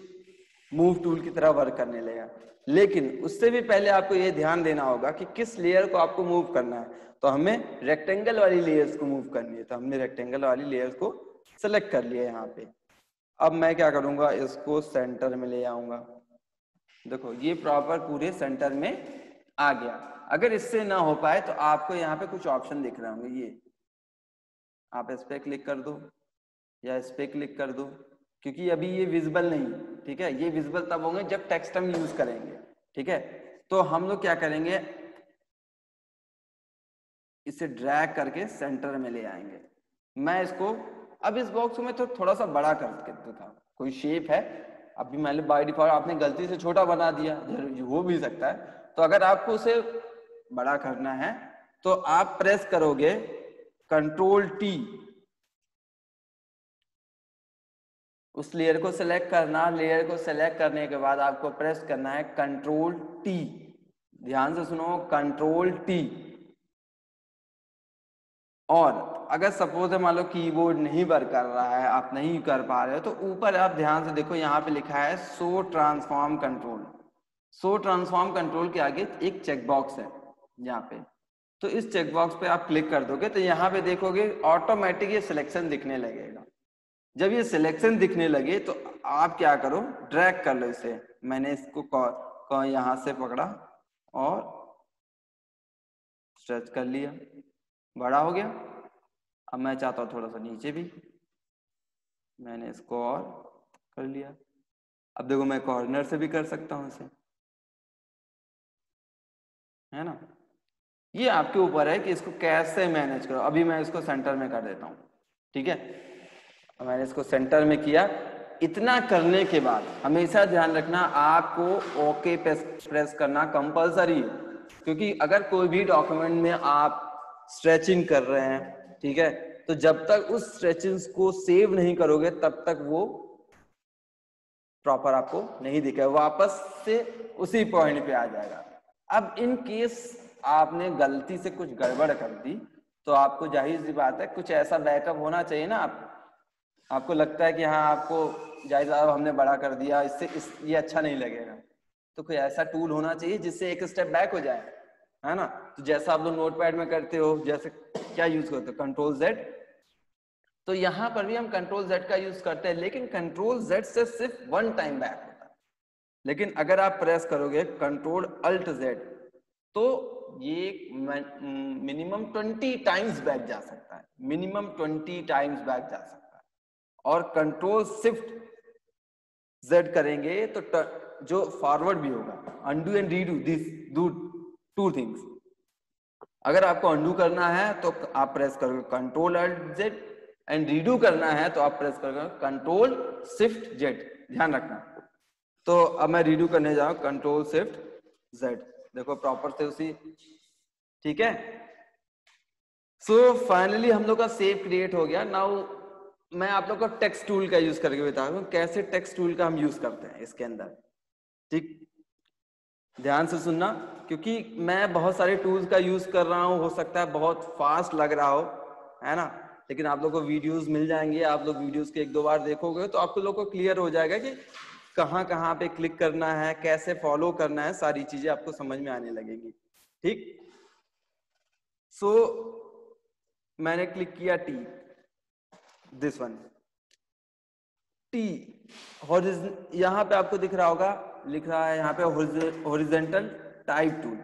मूव टूल की तरह वर्क करने लगेगा, लेकिन उससे भी पहले आपको ये ध्यान देना होगा कि किस लेयर को आपको मूव करना है। तो हमें रेक्टेंगल वाली लेयर्स को मूव करनी है, तो हमने रेक्टेंगल वाली लेयर्स को सेलेक्ट कर लिया यहाँ पे। अब मैं क्या करूंगा, इसको सेंटर में ले आऊंगा। देखो ये प्रॉपर पूरे सेंटर में आ गया। अगर इससे ना हो पाए तो आपको यहाँ पे कुछ ऑप्शन दिख रहे होंगे, ये आप इस पे क्लिक कर दो या इस पे क्लिक कर दो, क्योंकि अभी ये विजिबल नहीं, ठीक है। ये विजिबल तब होंगे जब टेक्स्ट हम यूज करेंगे, ठीक है। तो हम लोग क्या करेंगे, इसे ड्रैग करके सेंटर में ले आएंगे। मैं इसको अब इस बॉक्स में तो थोड़ा सा बड़ा कर देता था, कोई शेप है अभी मैंने बाय डिफॉल्ट आपने गलती से छोटा बना दिया, हो भी सकता है। तो अगर आपको उसे बड़ा करना है तो आप प्रेस करोगे कंट्रोल टी, उस लेयर को सिलेक्ट करना, लेयर को सिलेक्ट करने के बाद आपको प्रेस करना है कंट्रोल टी, ध्यान से सुनो कंट्रोल टी। और अगर सपोज मान लो कीबोर्ड नहीं वर्क कर रहा है, आप नहीं कर पा रहे हो, तो ऊपर आप ध्यान से देखो यहाँ पे लिखा है show transform control. Show transform control के आगे एक चेक बॉक्स है यहाँ पे, तो इस चेक बॉक्स पे आप क्लिक कर दोगे तो यहाँ पे देखोगे ऑटोमेटिक ये सिलेक्शन दिखने लगेगा। जब ये सिलेक्शन दिखने लगे तो आप क्या करो, ड्रैग कर लो इसे। मैंने इसको यहाँ से पकड़ा और स्ट्रेच कर लिया, बड़ा हो गया। अब मैं चाहता हूँ थोड़ा सा नीचे भी, मैंने इसको और कर लिया। अब देखो मैं कॉर्नर से भी कर सकता हूँ इसे, है ना। ये आपके ऊपर है कि इसको कैसे मैनेज करो। अभी मैं इसको सेंटर में कर देता हूँ, ठीक है। मैंने इसको सेंटर में किया। इतना करने के बाद हमेशा ध्यान रखना आपको ओके प्रेस करना कंपलसरी है, क्योंकि अगर कोई भी डॉक्यूमेंट में आप स्ट्रेचिंग कर रहे हैं, ठीक है, तो जब तक उस स्ट्रेचिंग को सेव नहीं करोगे तब तक वो प्रॉपर आपको नहीं दिखेगा, वापस से उसी पॉइंट पे आ जाएगा। अब इन केस आपने गलती से कुछ गड़बड़ कर दी तो आपको जाहिर सी बात है कुछ ऐसा बैकअप होना चाहिए ना। आपको लगता है कि हाँ आपको जाहिर साहब हमने बड़ा कर दिया, ये अच्छा नहीं लगेगा, तो कोई ऐसा टूल होना चाहिए जिससे एक स्टेप बैक हो जाए, है ना। तो जैसा आप लोग नोटपैड में करते हो, जैसे क्या यूज करते हो, कंट्रोल जेड, तो यहां पर भी हम कंट्रोल जेड का यूज करते हैं, लेकिन कंट्रोल जेड से सिर्फ वन टाइम बैक होता है। लेकिन अगर आप प्रेस करोगे कंट्रोल अल्ट जेड तो ये मिनिमम 20 टाइम्स बैक जा सकता है, मिनिमम 20 टाइम्स बैक जा सकता है। और कंट्रोल शिफ्ट जेड करेंगे तो जो फॉरवर्ड भी होगा, undo and redo, this do two things. अगर आपको अनडू करना है तो आप प्रेस करोगे control alt Z, and redo करना है तो आप प्रेस करोगे कंट्रोल शिफ्ट जेड, ध्यान रखना। तो अब मैं रीडू करने जाऊं कंट्रोल शिफ्ट जेड, देखो प्रॉपर से उसी, ठीक है। सो फाइनली हम लोग का सेव क्रिएट हो गया। नाउ मैं आप लोग को टेक्स्ट टूल का यूज करके बता रहा हूं कैसे टेक्स्ट टूल का हम यूज करते हैं इसके अंदर, ठीक, ध्यान से सुनना, क्योंकि मैं बहुत सारे टूल्स का यूज कर रहा हूं, हो सकता है बहुत फास्ट लग रहा हो, है ना, लेकिन आप लोग को वीडियोस मिल जाएंगे, आप लोग वीडियोस के एक दो बार देखोगे तो आपको लोग को क्लियर हो जाएगा कि कहाँ कहाँ पे क्लिक करना है, कैसे फॉलो करना है, सारी चीजें आपको समझ में आने लगेगी, ठीक। सो मैंने क्लिक किया टी, दिस वन, टी यहाँ पे आपको दिख रहा होगा, लिख रहा है यहाँ पे हॉरिजॉन्टल टाइप टूल।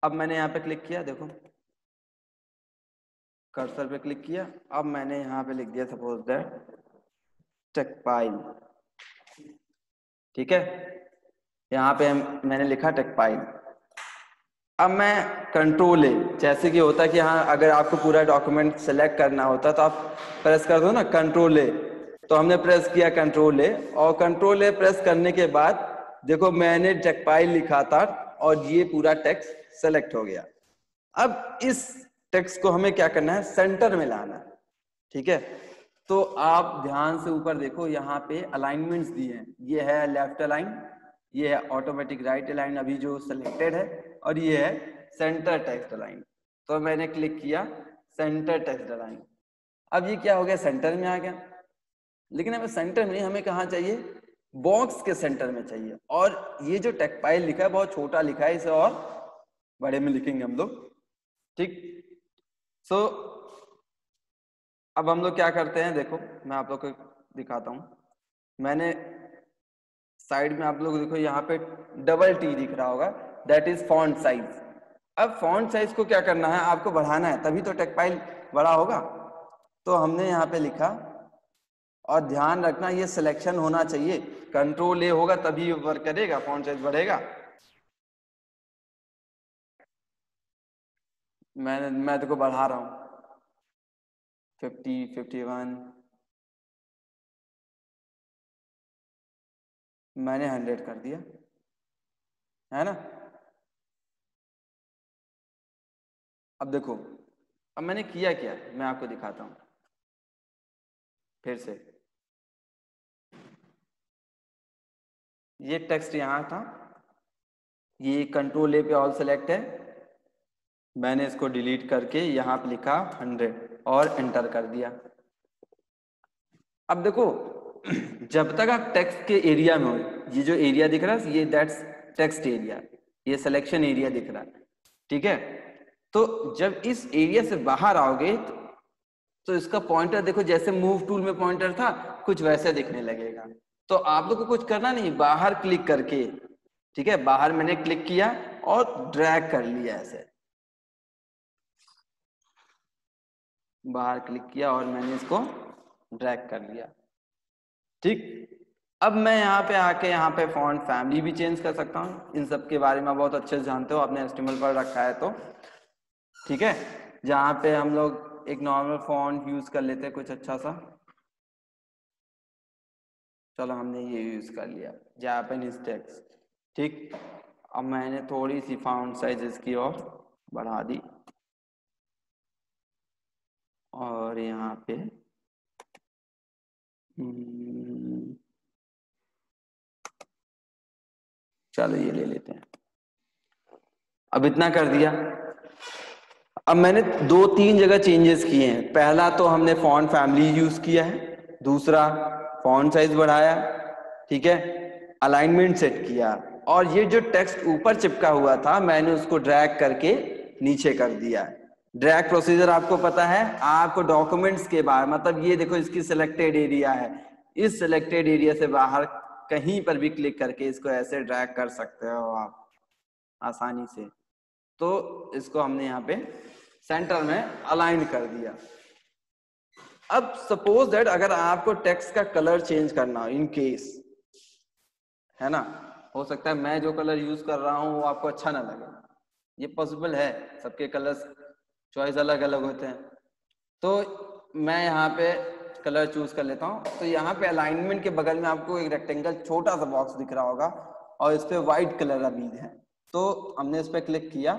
अब मैंने यहाँ पे क्लिक किया, देखो कर्सर पे क्लिक किया, अब मैंने यहाँ पे लिख दिया सपोज दैट टेक्सपाइल, ठीक है, यहाँ पे मैंने लिखा टेक्सपाइल। अब मैं कंट्रोल ए, जैसे कि होता है कि हाँ अगर आपको पूरा डॉक्यूमेंट सेलेक्ट करना होता है तो आप प्रेस कर दो ना कंट्रोल ए, तो हमने प्रेस किया कंट्रोल ए, और कंट्रोल ए प्रेस करने के बाद देखो मैंने टेक्सपाइल लिखा था और ये पूरा टेक्स्ट सेलेक्ट हो गया। अब इस टेक्स्ट को हमें क्या करना है, सेंटर में लाना है, ठीक है। तो आप ध्यान से ऊपर देखो, यहाँ पे अलाइनमेंट्स दिए हैं, ये है लेफ्ट अलाइन, ये है ऑटोमेटिक राइट अलाइन अभी जो सिलेक्टेड है, और ये है सेंटर टेक्स्ट अलाइन। तो मैंने क्लिक किया सेंटर टेक्स्ट अलाइन, अब ये क्या हो गया, सेंटर में आ गया। लेकिन हमें सेंटर में, हमें कहाँ चाहिए, बॉक्स के सेंटर में चाहिए। और ये जो टेक्सपाइल लिखा है बहुत छोटा लिखा है, इसे और बड़े में लिखेंगे हम लोग, ठीक। सो अब हम लोग क्या करते हैं, देखो मैं आप लोग को दिखाता हूं। मैंने साइड में आप लोग देखो यहाँ पे डबल टी दिख रहा होगा, दैट इज फॉन्ट साइज। अब फॉन्ट साइज को क्या करना है, आपको बढ़ाना है, तभी तो टेक्सपाइल बड़ा होगा। तो हमने यहाँ पे लिखा, और ध्यान रखना ये सिलेक्शन होना चाहिए, कंट्रोल ए होगा तभी वर्क करेगा, फॉन्ट साइज बढ़ेगा। मैं देखो बढ़ा रहा हूँ 50, 51, मैंने 100 कर दिया, है ना। अब देखो, अब मैंने किया क्या, मैं आपको दिखाता हूं फिर से। ये टेक्स्ट यहां था, ये कंट्रोल ए पे ऑल सेलेक्ट है, मैंने इसको डिलीट करके यहाँ पे लिखा 100 और एंटर कर दिया। अब देखो जब तक आप टेक्स्ट के एरिया में हो, ये जो एरिया दिख रहा है ये दैट्स टेक्स्ट एरिया, ये सिलेक्शन एरिया दिख रहा है, ठीक है। तो जब इस एरिया से बाहर आओगे तो इसका पॉइंटर देखो, जैसे मूव टूल में पॉइंटर था कुछ वैसे दिखने लगेगा। तो आप लोग को कुछ करना नहीं, बाहर क्लिक करके, ठीक है, बाहर मैंने क्लिक किया और ड्रैग कर लिया, ऐसे बाहर क्लिक किया और मैंने इसको ड्रैग कर लिया, ठीक। अब मैं यहाँ पे आके यहाँ पे फॉन्ट फैमिली भी चेंज कर सकता हूँ, इन सब के बारे में बहुत अच्छे से जानते हो, आपने HTML पर रखा है तो, ठीक है। जहाँ पे हम लोग एक नॉर्मल फॉन्ट यूज कर लेते हैं कुछ अच्छा सा, चलो हमने ये यूज कर लिया जापानीज टेक्स्ट, ठीक। अब मैंने थोड़ी सी फॉन्ट साइज इसकी और बढ़ा दी, और यहाँ पे चलो ये ले लेते हैं, अब इतना कर दिया। अब मैंने 2-3 जगह चेंजेस किए हैं। पहला तो हमने फॉन्ट फैमिली यूज किया है, दूसरा फॉन्ट साइज बढ़ाया, ठीक है, अलाइनमेंट सेट किया, और ये जो टेक्स्ट ऊपर चिपका हुआ था मैंने उसको ड्रैग करके नीचे कर दिया। ड्रैग प्रोसीजर आपको पता है, आपको डॉक्यूमेंट्स के बाहर, मतलब ये देखो इसकी सिलेक्टेड एरिया है, इस सिलेक्टेड एरिया से बाहर कहीं पर भी क्लिक करके इसको ऐसे ड्रैग कर सकते हो आप आसानी से। तो इसको हमने यहाँ पे सेंटर में अलाइन कर दिया। अब सपोज दैट अगर आपको टेक्स्ट का कलर चेंज करना हो, इन केस, है ना, हो सकता है मैं जो कलर यूज कर रहा हूँ वो आपको अच्छा ना लगे, ये पॉसिबल है, सबके कलर्स चॉइस अलग अलग होते हैं। तो मैं यहाँ पे कलर चूज कर लेता हूँ। तो यहाँ पे अलाइनमेंट के बगल में आपको एक रेक्टेंगल छोटा सा बॉक्स दिख रहा होगा, और इस पे व्हाइट कलर अभी है, तो हमने इस पे क्लिक किया,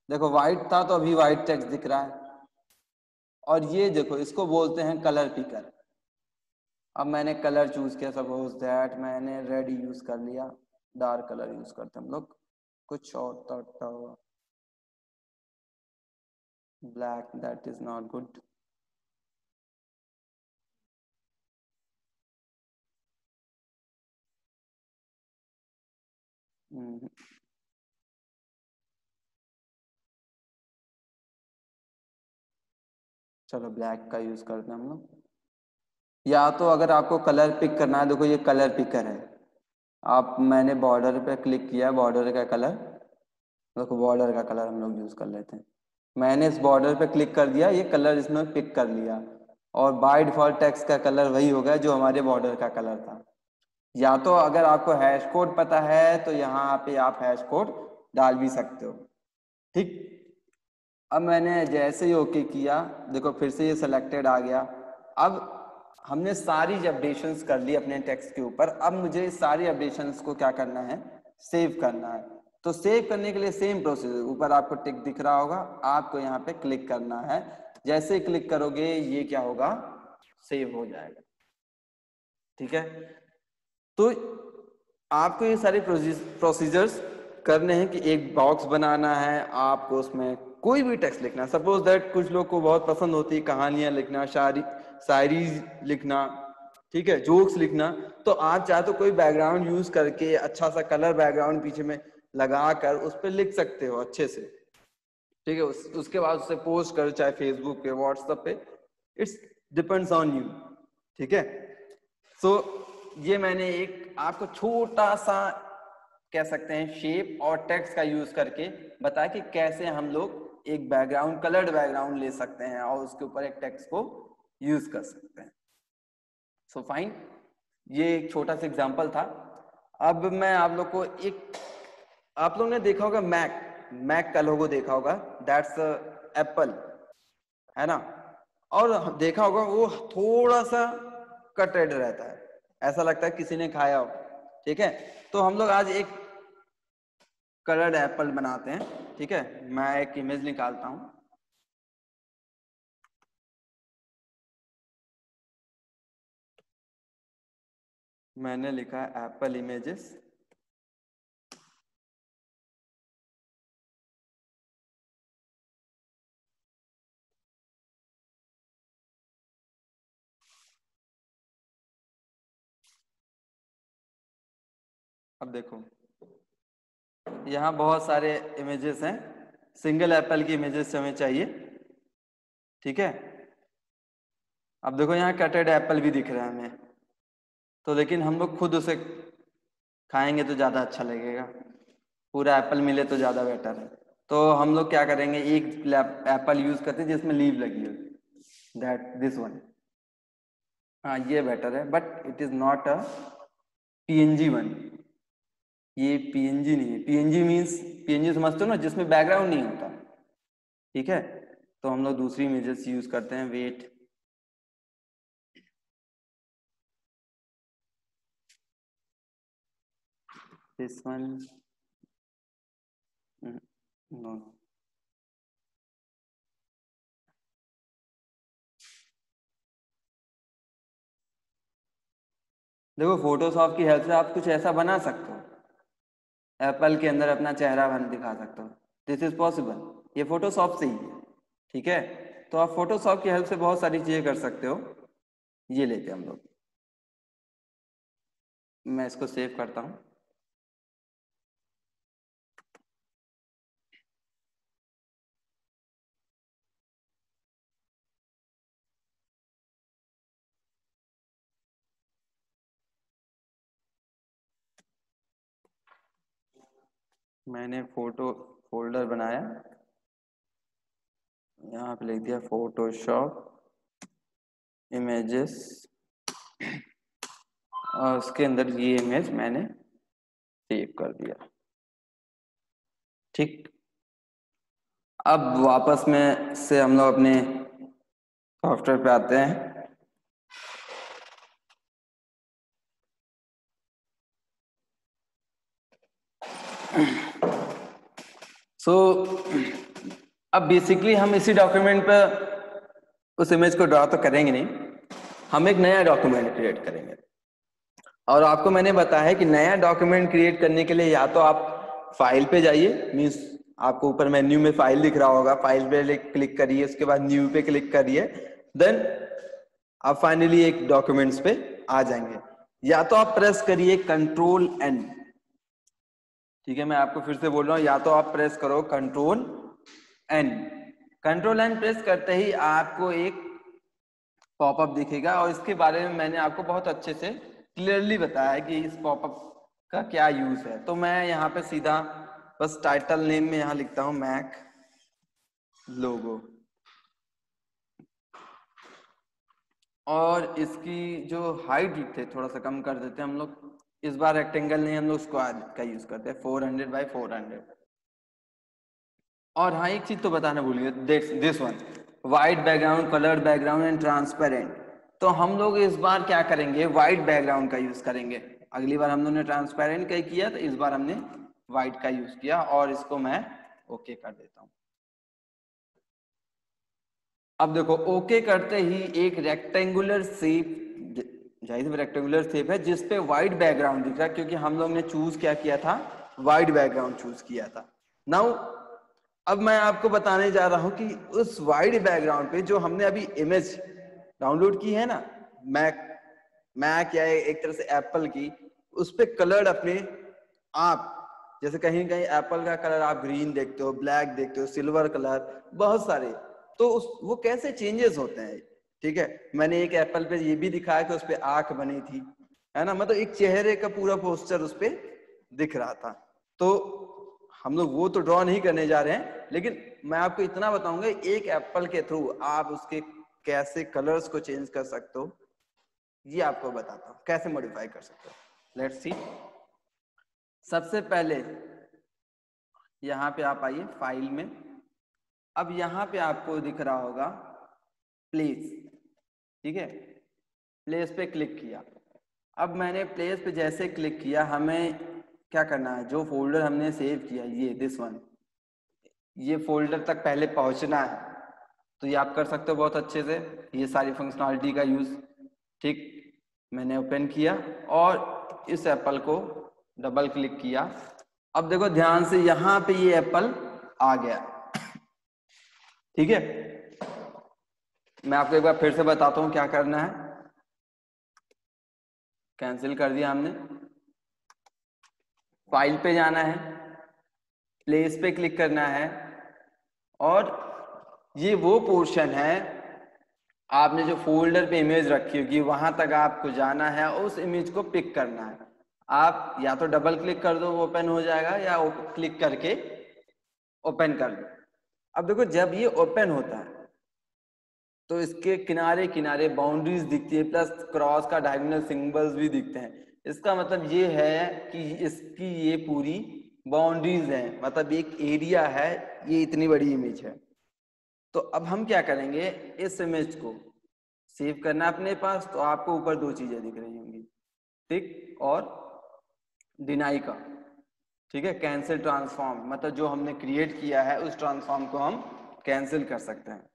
देखो व्हाइट था तो अभी व्हाइट टेक्स्ट दिख रहा है, और ये देखो इसको बोलते हैं कलर पिकर। अब मैंने कलर चूज किया, सपोज दैट मैंने रेड यूज कर लिया, डार्क कलर यूज करते हम लोग, कुछ और था, black, that is not good. चलो ब्लैक का यूज करते हैं हम लोग। या तो अगर आपको कलर पिक करना है, देखो ये कलर पिकर है, मैंने बॉर्डर पे क्लिक किया, बॉर्डर का कलर, देखो बॉर्डर का कलर हम लोग यूज कर लेते हैं। मैंने इस बॉर्डर पे क्लिक कर दिया, ये कलर इसने पिक कर लिया, और बाय डिफॉल्ट टेक्स्ट का कलर वही हो गया जो हमारे बॉर्डर का कलर था। या तो अगर आपको हैश कोड पता है तो यहाँ पे आप हैश कोड डाल भी सकते हो। ठीक, अब मैंने जैसे ही ओके किया, देखो फिर से ये सिलेक्टेड आ गया। अब हमने सारी अपडेशंस कर ली अपने टेक्स्ट के ऊपर। अब मुझे इस सारी अपडेशंस को क्या करना है, सेव करना है। तो सेव करने के लिए सेम प्रोसेस, ऊपर आपको टिक दिख रहा होगा, आपको यहाँ पे क्लिक करना है। जैसे ही क्लिक करोगे ये क्या होगा, सेव हो जाएगा। ठीक है, तो आपको ये सारे प्रोसीजर्स करने हैं कि एक बॉक्स बनाना है, आपको उसमें कोई भी टेक्स्ट लिखना है। सपोज दैट कुछ लोग को बहुत पसंद होती है कहानियां लिखना, शायरी लिखना, ठीक है, जोक्स लिखना, तो आप चाहे तो कोई बैकग्राउंड यूज करके अच्छा सा कलर बैकग्राउंड पीछे में लगा कर उस पर लिख सकते हो अच्छे से। ठीक है, उसके बाद उसे पोस्ट करो, चाहे फेसबुक पे, व्हाट्सएप पे, इट्स डिपेंड्स ऑन यू। ठीक है, सो ये मैंने एक आपको छोटा सा कह सकते हैं शेप और टेक्स्ट का यूज करके बताया कि कैसे हम लोग एक बैकग्राउंड, कलर्ड बैकग्राउंड ले सकते हैं और उसके ऊपर एक टेक्स्ट को यूज कर सकते हैं। सो फाइन, ये एक छोटा सा एग्जांपल था। अब मैं आप लोग को एक, आप लोग ने देखा होगा मैक का लोगो देखा होगा, दैट्स एप्पल, है ना, और देखा होगा वो थोड़ा सा कटेड रहता है, ऐसा लगता है किसी ने खाया हो। ठीक है, तो हम लोग आज एक कलर्ड एप्पल बनाते हैं। ठीक है, मैं एक इमेज निकालता हूं। मैंने लिखा है एप्पल इमेजेस। अब देखो यहाँ बहुत सारे इमेजेस हैं, सिंगल एप्पल की इमेजेस हमें चाहिए। ठीक है, अब देखो यहाँ कटेड एप्पल भी दिख रहा है हमें, तो लेकिन हम लोग खुद उसे खाएंगे तो ज़्यादा अच्छा लगेगा, पूरा एप्पल मिले तो ज़्यादा बेटर है। तो हम लोग क्या करेंगे, एक एप्पल यूज करते हैं जिसमें लीव लगी हो, दैट दिस वन। हाँ ये बेटर है, but it is not a PNG one, ये पीएनजी नहीं है। पीएनजी मीन्स, पीएनजी समझते हो ना, जिसमें बैकग्राउंड नहीं होता। ठीक है, तो हम लोग दूसरी इमेजेस यूज करते हैं। वेट, दिस वन, नो, देखो फोटोशॉप की हेल्प से आप कुछ ऐसा बना सकते हो, एप्पल के अंदर अपना चेहरा बन दिखा सकते हो, दिस इज पॉसिबल, ये फोटोशॉप से ही है। ठीक है, तो आप फोटोशॉप की हेल्प से बहुत सारी चीजें कर सकते हो। ये लेते हैं हम लोग, मैं इसको सेव करता हूँ। मैंने फोटो फोल्डर बनाया, यहाँ पे लिख दिया फोटोशॉप इमेजेस, और उसके अंदर ये इमेज मैंने सेव कर दिया। ठीक, अब वापस में से हम लोग अपने सॉफ्टवेयर पे आते हैं। सो अब बेसिकली हम इसी डॉक्यूमेंट पर उस इमेज को ड्रा तो करेंगे नहीं, हम एक नया डॉक्यूमेंट क्रिएट करेंगे। और आपको मैंने बताया है कि नया डॉक्यूमेंट क्रिएट करने के लिए या तो आप फाइल पे जाइए, मीन्स आपको ऊपर मेन्यू में फाइल दिख रहा होगा, फाइल पे क्लिक करिए, उसके बाद न्यू पे क्लिक करिए, देन आप फाइनली एक डॉक्यूमेंट्स पे आ जाएंगे। या तो आप प्रेस करिए कंट्रोल एन। ठीक है, मैं आपको फिर से बोल रहा हूं, या तो आप प्रेस करो control N. Control N press करते ही आपको एक पॉपअप दिखेगा और इसके बारे में मैंने आपको बहुत अच्छे से क्लियरली बताया है कि इस पॉपअप का क्या यूज है। तो मैं यहाँ पे सीधा बस टाइटल नेम में यहाँ लिखता हूँ मैक लोगो, और इसकी जो हाइट थे थोड़ा सा कम कर देते हैं हम लोग। इस बार रेक्टेंगल नहीं, हम लोग स्क्वायर का यूज करते हैं, 400 बाय 400। और हाँ, एक चीज तो बताना भूल गए, this one white background, coloured background and transparent. तो हम लोग इस बार क्या करेंगे, वाइट बैकग्राउंड का यूज करेंगे। अगली बार हम लोगों ने ट्रांसपेरेंट का किया, तो इस बार हमने वाइट का यूज किया, और इसको मैं ओके कर देता हूँ। अब देखो ओके करते ही एक रेक्टेंगुलर शेप, जाहिर रेक्टेंगुलर शेप है जिसपे व्हाइट बैकग्राउंड दिख रहा है, क्योंकि हम लोग ने चूज क्या किया था, व्हाइट बैकग्राउंड चूज किया था। नाउ अब मैं आपको बताने जा रहा हूं कि उस व्हाइट बैकग्राउंड पे जो हमने अभी इमेज डाउनलोड की है ना, मैक या एक तरह से एप्पल की, उस पे कलर अपने आप, जैसे कहीं कहीं एप्पल का कलर आप ग्रीन देखते हो, ब्लैक देखते हो, सिल्वर कलर, बहुत सारे, तो वो कैसे चेंजेस होते हैं। ठीक है, मैंने एक एप्पल पे ये भी दिखाया कि उस पे आंख बनी थी, है ना, मतलब एक चेहरे का पूरा पोस्टर उस पे दिख रहा था। तो हम लोग वो तो ड्रॉ नहीं करने जा रहे हैं, लेकिन मैं आपको इतना बताऊंगा, एक एप्पल के थ्रू आप उसके कैसे कलर्स को चेंज कर सकते हो, ये आपको बताता हूँ, कैसे मॉडिफाई कर सकते हो। Let's see. सबसे पहले यहाँ पे आप आइए फाइल में। अब यहाँ पे आपको दिख रहा होगा प्लेस, ठीक है, प्लेस पे क्लिक किया। अब मैंने प्लेस पे जैसे क्लिक किया, हमें क्या करना है, जो फोल्डर हमने सेव किया, ये दिस वन, ये फोल्डर तक पहले पहुंचना है। तो ये आप कर सकते हो बहुत अच्छे से, ये सारी फंक्शनलिटी का यूज। ठीक, मैंने ओपन किया और इस एप्पल को डबल क्लिक किया। अब देखो ध्यान से, यहाँ पे ये एप्पल आ गया। ठीक है, मैं आपको एक बार फिर से बताता हूँ क्या करना है। कैंसिल कर दिया हमने, फाइल पे जाना है, प्लेस पे क्लिक करना है, और ये वो पोर्शन है, आपने जो फोल्डर पे इमेज रखी होगी वहां तक आपको जाना है, उस इमेज को पिक करना है। आप या तो डबल क्लिक कर दो वो ओपन हो जाएगा, या क्लिक करके ओपन कर दो। अब देखो जब ये ओपन होता है तो इसके किनारे किनारे बाउंड्रीज दिखती है, प्लस क्रॉस का डायगोनल सिंबल्स भी दिखते हैं। इसका मतलब ये है कि इसकी ये पूरी बाउंड्रीज है, मतलब एक एरिया है, ये इतनी बड़ी इमेज है। तो अब हम क्या करेंगे, इस इमेज को सेव करना अपने पास। तो आपको ऊपर दो चीजें दिख रही होंगी, टिक और डिनाई का। ठीक है, कैंसिल ट्रांसफॉर्म, मतलब जो हमने क्रिएट किया है उस ट्रांसफॉर्म को हम कैंसिल कर सकते हैं।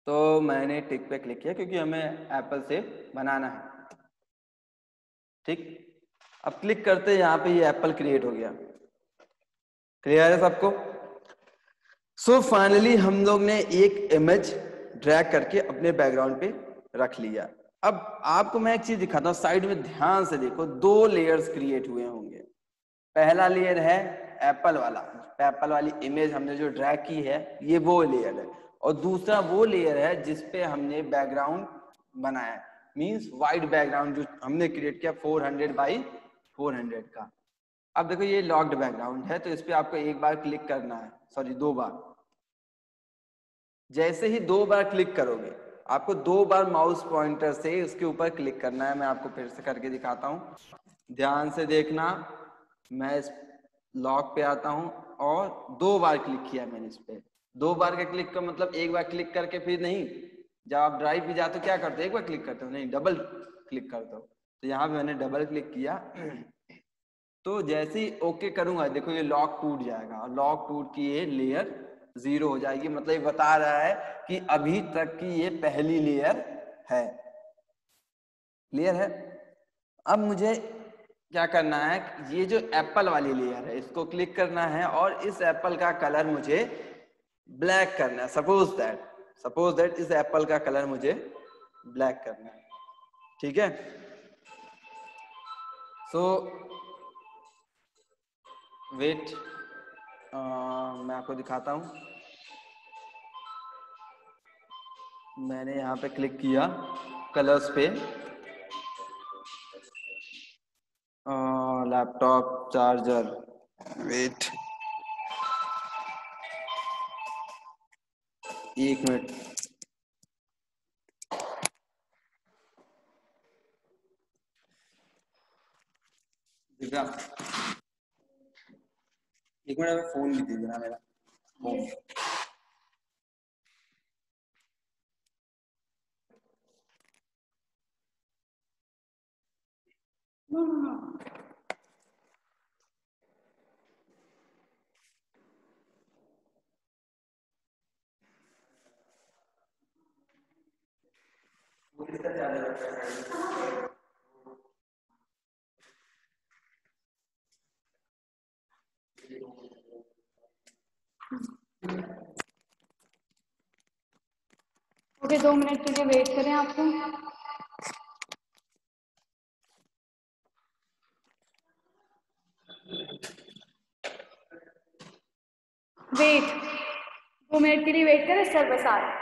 तो मैंने टिक पे क्लिक किया क्योंकि हमें एप्पल से बनाना है। ठीक, अब क्लिक करते यहाँ पे ये एप्पल क्रिएट हो गया। क्लियर है सबको? सो फाइनली हम लोग ने एक इमेज ड्रैग करके अपने बैकग्राउंड पे रख लिया। अब आपको मैं एक चीज दिखाता हूँ, साइड में ध्यान से देखो, दो लेयर्स क्रिएट हुए होंगे। पहला लेयर है एप्पल वाला, एप्पल वाली इमेज हमने जो ड्रैग की है, ये वो लेयर है। और दूसरा वो लेयर है जिसपे हमने बैकग्राउंड बनाया, मींस वाइट बैकग्राउंड जो हमने क्रिएट किया 400 बाई 400 का। अब देखो ये लॉक्ड बैकग्राउंड है, तो इस पे आपको एक बार क्लिक करना है, सॉरी 2 बार। जैसे ही 2 बार क्लिक करोगे, आपको 2 बार माउस पॉइंटर से उसके ऊपर क्लिक करना है। मैं आपको फिर से करके दिखाता हूँ, ध्यान से देखना। मैं इस लॉक पे आता हूँ और 2 बार क्लिक किया मैंने इस पे। 2 बार का क्लिक का मतलब एक बार क्लिक करके फिर नहीं, जब आप ड्राइव पे जाते हो क्या करते हो, एक बार क्लिक करते हो, नहीं डबल क्लिक करते हो। तो यहाँ पे मैंने डबल क्लिक किया। तो जैसे ही ओके करूंगा, देखो ये लॉक टूट जाएगा, लॉक टूट की ये लेयर 0 हो जाएगी। मतलब ये बता रहा है कि अभी तक की ये पहली लेयर है। क्लियर है? अब मुझे क्या करना है, ये जो एप्पल वाली लेयर है इसको क्लिक करना है, और इस एप्पल का कलर मुझे ब्लैक करना है। सपोज दैट इस एप्पल का कलर मुझे ब्लैक करना है। ठीक है, सो वेट, मैं आपको दिखाता हूं। मैंने यहाँ पे क्लिक किया कलर्स पे, laptop charger, wait 1 minute. Divya 1 minute, phone भी दीजिए ना मेरा फोन। ओके, 2 मिनट के लिए वेट करें आपको। वेट, 2 मिनट के लिए वेट करें, सर बस आ रहे हैं।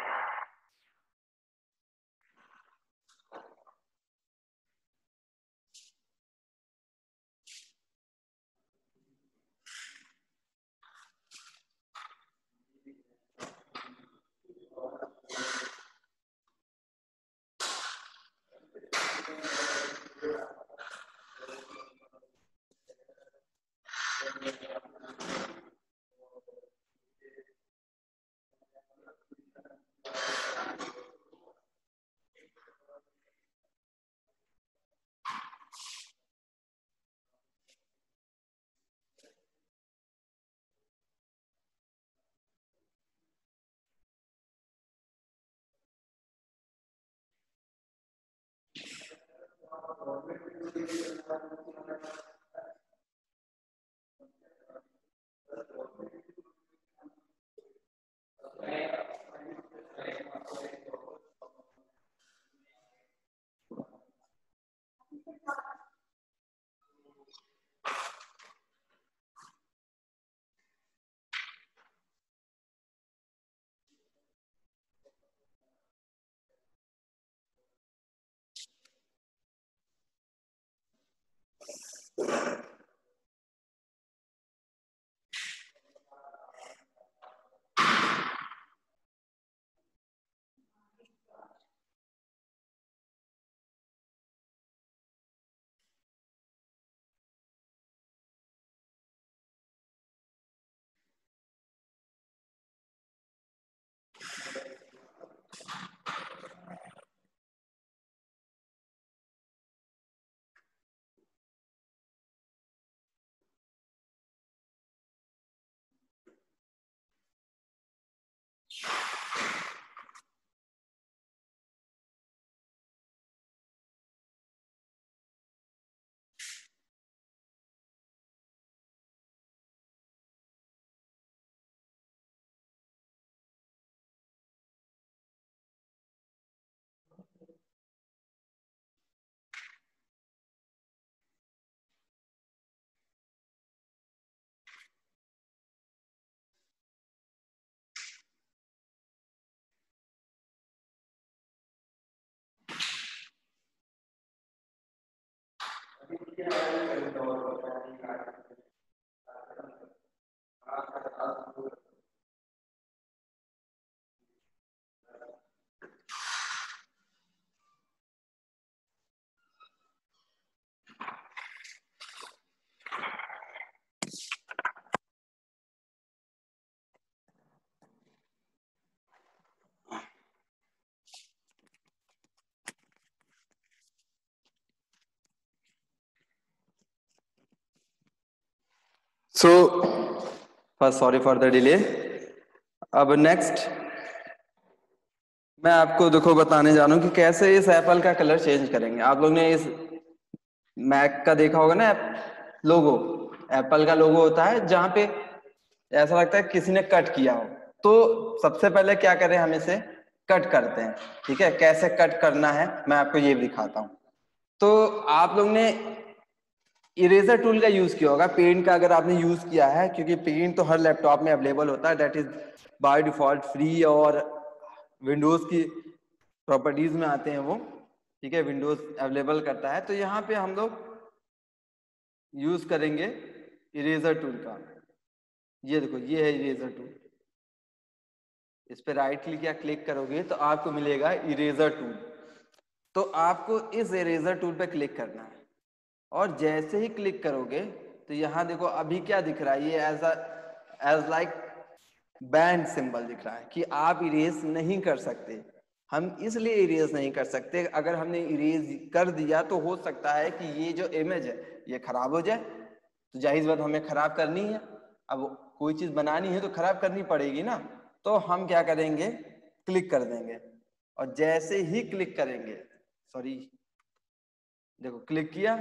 So first sorry for the delay. अब नेक्स्ट मैं आपको देखो बताने जा रहा हूँ कि कैसे इस एप्पल का कलर चेंज करेंगे। आप लोग ने इस मैक का देखा होगा ना, लोगो, एप्पल का लोगो होता है जहां पे ऐसा लगता है किसी ने कट किया हो। तो सबसे पहले क्या करें, हम इसे कट करते हैं। ठीक है, कैसे कट करना है मैं आपको ये दिखाता हूँ। तो आप लोग ने इरेजर टूल का यूज किया होगा, पेंट का अगर आपने यूज किया है, क्योंकि पेंट तो हर लैपटॉप में अवेलेबल होता है, that is by default free, और विंडोज की प्रॉपर्टीज में आते हैं वो, ठीक है, विंडोज अवेलेबल करता है। तो यहाँ पे हम लोग यूज करेंगे इरेजर टूल का। ये देखो, ये है इरेजर टूल। इस पे राइट क्लिक या क्लिक करोगे तो आपको मिलेगा इरेजर टूल। तो आपको इस इरेजर टूल पे क्लिक करना है, और जैसे ही क्लिक करोगे तो यहाँ देखो अभी क्या दिख रहा है, ये एज लाइक बैंड सिंबल दिख रहा है कि आप इरेज नहीं कर सकते। हम इसलिए इरेज नहीं कर सकते, अगर हमने इरेज कर दिया तो हो सकता है कि ये जो इमेज है ये खराब हो जाए, तो जाहिर बात हमें खराब करनी है। अब कोई चीज बनानी है तो खराब करनी पड़ेगी ना, तो हम क्या करेंगे, क्लिक कर देंगे। और जैसे ही क्लिक करेंगे, सॉरी देखो क्लिक किया,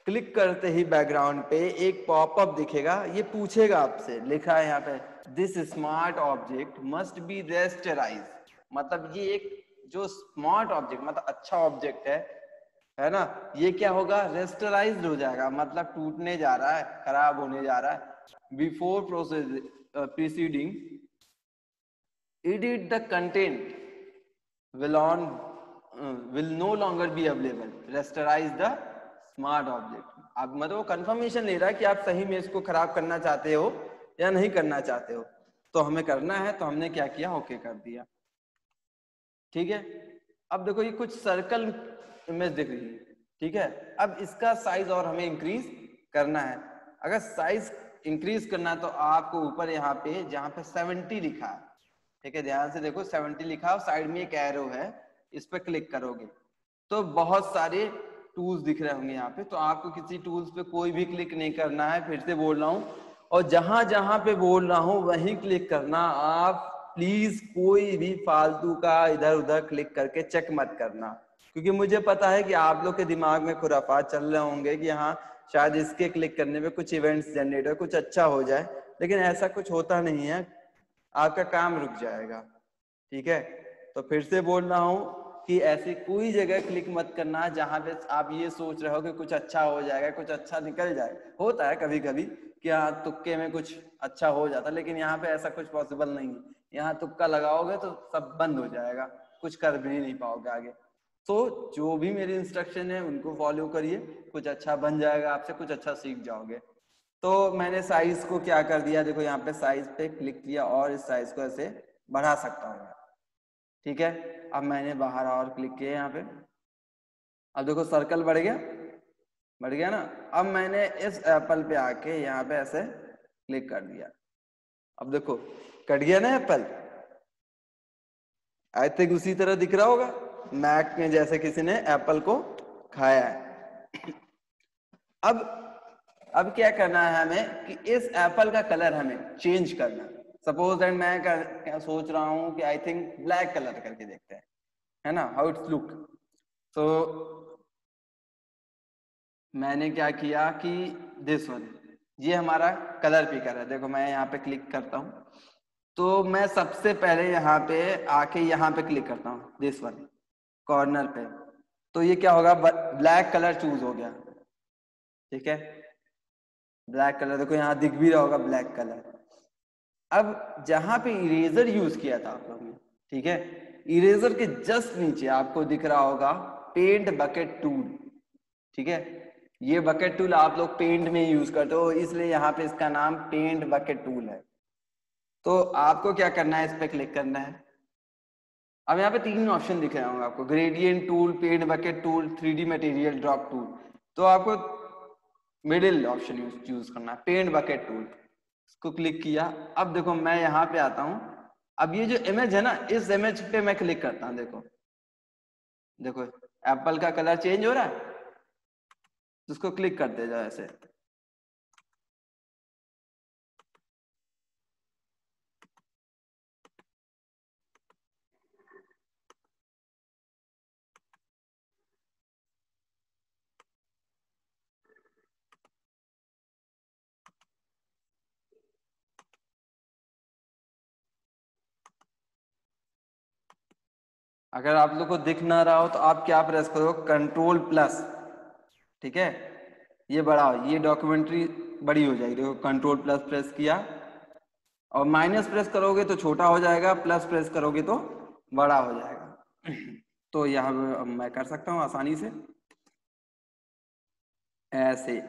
क्लिक करते ही बैकग्राउंड पे एक पॉपअप दिखेगा, ये पूछेगा आपसे, लिखा है यहाँ पे this smart object must be rasterise. मतलब ये एक जो स्मार्ट ऑब्जेक्ट मतलब अच्छा ऑब्जेक्ट है ना, ये क्या होगा, रेस्टराइज्ड हो जाएगा, मतलब टूटने जा रहा है, खराब होने जा रहा है। Before proceeding edit the content will no longer be available, rasterize the smart object। अब मतलब वो कंफर्मेशन ले रहा है कि आप सही में इसको खराब करना चाहते हो या नहीं करना चाहते हो। तो हमें करना है, तो हमने क्या किया, ओके कर दिया, ठीक है। अब देखो ये कुछ सर्कल इमेज दिख रही है, ठीक है। अब इसका साइज और हमें इंक्रीज करना है। अगर साइज इंक्रीज करना है तो आपको ऊपर यहाँ पे जहाँ पे 70 लिखा है, ठीक है, ध्यान से देखो 70 लिखा है, साइड में एक एरो है, इस पे क्लिक करोगे तो बहुत सारे टूल्स दिख रहे होंगे यहाँ पे। तो आपको किसी टूल्स पे कोई भी क्लिक नहीं करना है, फिर से बोल रहा हूँ, और जहां जहां पे बोल रहा हूँ वहीं क्लिक करना। आप प्लीज कोई भी फालतू का इधर उधर क्लिक करके चेक मत करना, क्योंकि मुझे पता है कि आप लोग के दिमाग में खुराफात चल रहे होंगे कि हाँ शायद इसके क्लिक करने पे कुछ इवेंट्स जनरेट हो, कुछ अच्छा हो जाए, लेकिन ऐसा कुछ होता नहीं है, आपका काम रुक जाएगा, ठीक है। तो फिर से बोल रहा हूँ कि ऐसी कोई जगह क्लिक मत करना जहां पे आप ये सोच रहे हो कि कुछ अच्छा हो जाएगा, कुछ अच्छा निकल जाए। होता है कभी कभी कि हाँ तुक्के में कुछ अच्छा हो जाता है, लेकिन यहाँ पे ऐसा कुछ पॉसिबल नहीं है। यहाँ तुक्का लगाओगे तो सब बंद हो जाएगा, कुछ कर भी नहीं पाओगे आगे। तो जो भी मेरी इंस्ट्रक्शन है उनको फॉलो करिए, कुछ अच्छा बन जाएगा आपसे, कुछ अच्छा सीख जाओगे। तो मैंने साइज को क्या कर दिया, देखो यहाँ पे साइज पे क्लिक किया और इस साइज को ऐसे बढ़ा सकता हूँ, ठीक है। अब मैंने बाहर और क्लिक किया यहाँ पे, अब देखो सर्कल बढ़ गया ना। अब मैंने इस एप्पल पे आके यहाँ पे ऐसे क्लिक कर दिया, अब देखो कट गया ना एप्पल। आई थिंक उसी तरह दिख रहा होगा मैक में, जैसे किसी ने एप्पल को खाया है। अब क्या करना है हमें कि इस एप्पल का कलर हमें चेंज करना है। सपोज दैट मैं सोच रहा हूं कि आई थिंक ब्लैक कलर करके देखते हैं, है ना, हाउ इट्स लुक। तो मैंने क्या किया कि दिस वन, ये हमारा कलर पिकर है। देखो मैं यहाँ पे क्लिक करता हूँ, तो मैं सबसे पहले यहाँ पे आके यहाँ पे क्लिक करता हूँ, दिस वन कॉर्नर पे। तो ये क्या होगा, ब्लैक कलर चूज हो गया, ठीक है। ब्लैक कलर देखो यहाँ दिख भी रहा होगा ब्लैक कलर। अब जहां पे इरेजर यूज किया था आप लोगों ने, ठीक है, इरेजर के जस्ट नीचे आपको दिख रहा होगा पेंट बकेट टूल, ठीक है। ये बकेट टूल आप लोग पेंट में यूज करते हो, इसलिए यहाँ पे इसका नाम पेंट बकेट टूल है। तो आपको क्या करना है, इस पे क्लिक करना है। अब यहाँ पे 3 ऑप्शन दिख रहे होंगे आपको, gradient tool, paint bucket tool, 3D material drop tool. तो आपको मिडिल ऑप्शन यूज करना है, पेंट बकेट टूल। इसको क्लिक किया, अब देखो मैं यहाँ पे आता हूँ। अब ये जो इमेज है ना, इस इमेज पे मैं क्लिक करता हूँ, देखो एप्पल का कलर चेंज हो रहा है। तो उसको क्लिक करते जाओ ऐसे, अगर आप लोग को दिख ना रहा हो तो आप क्या प्रेस करो, Ctrl+, ठीक है। ये बड़ा हो, ये डॉक्यूमेंट्री बड़ी हो जाएगी। देखो Ctrl+ प्रेस किया, और माइनस प्रेस करोगे तो छोटा हो जाएगा, प्लस प्रेस करोगे तो बड़ा हो जाएगा। तो यहाँ मैं कर सकता हूँ आसानी से ऐसे।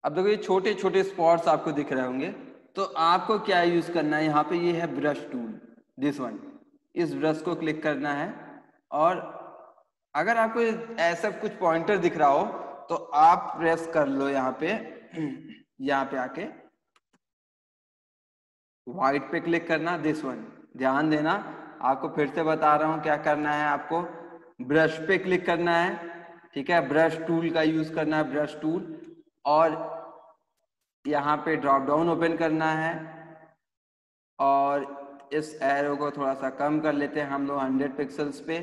अब देखो ये छोटे छोटे स्पॉट्स आपको दिख रहे होंगे, तो आपको क्या यूज करना है, यहाँ पे ये है ब्रश टूल, दिस वन। इस ब्रश को क्लिक करना है, और अगर आपको ऐसा कुछ पॉइंटर दिख रहा हो तो आप प्रेस कर लो यहाँ पे, यहाँ पे आके व्हाइट पे क्लिक करना, दिस वन। ध्यान देना, आपको फिर से बता रहा हूं क्या करना है। आपको ब्रश पे क्लिक करना है, ठीक है, ब्रश टूल का यूज करना है, ब्रश टूल, और यहाँ पे ड्रॉप डाउन ओपन करना है, और इस एरो को थोड़ा सा कम कर लेते हैं हम लोग 100 पिक्सल्स पे,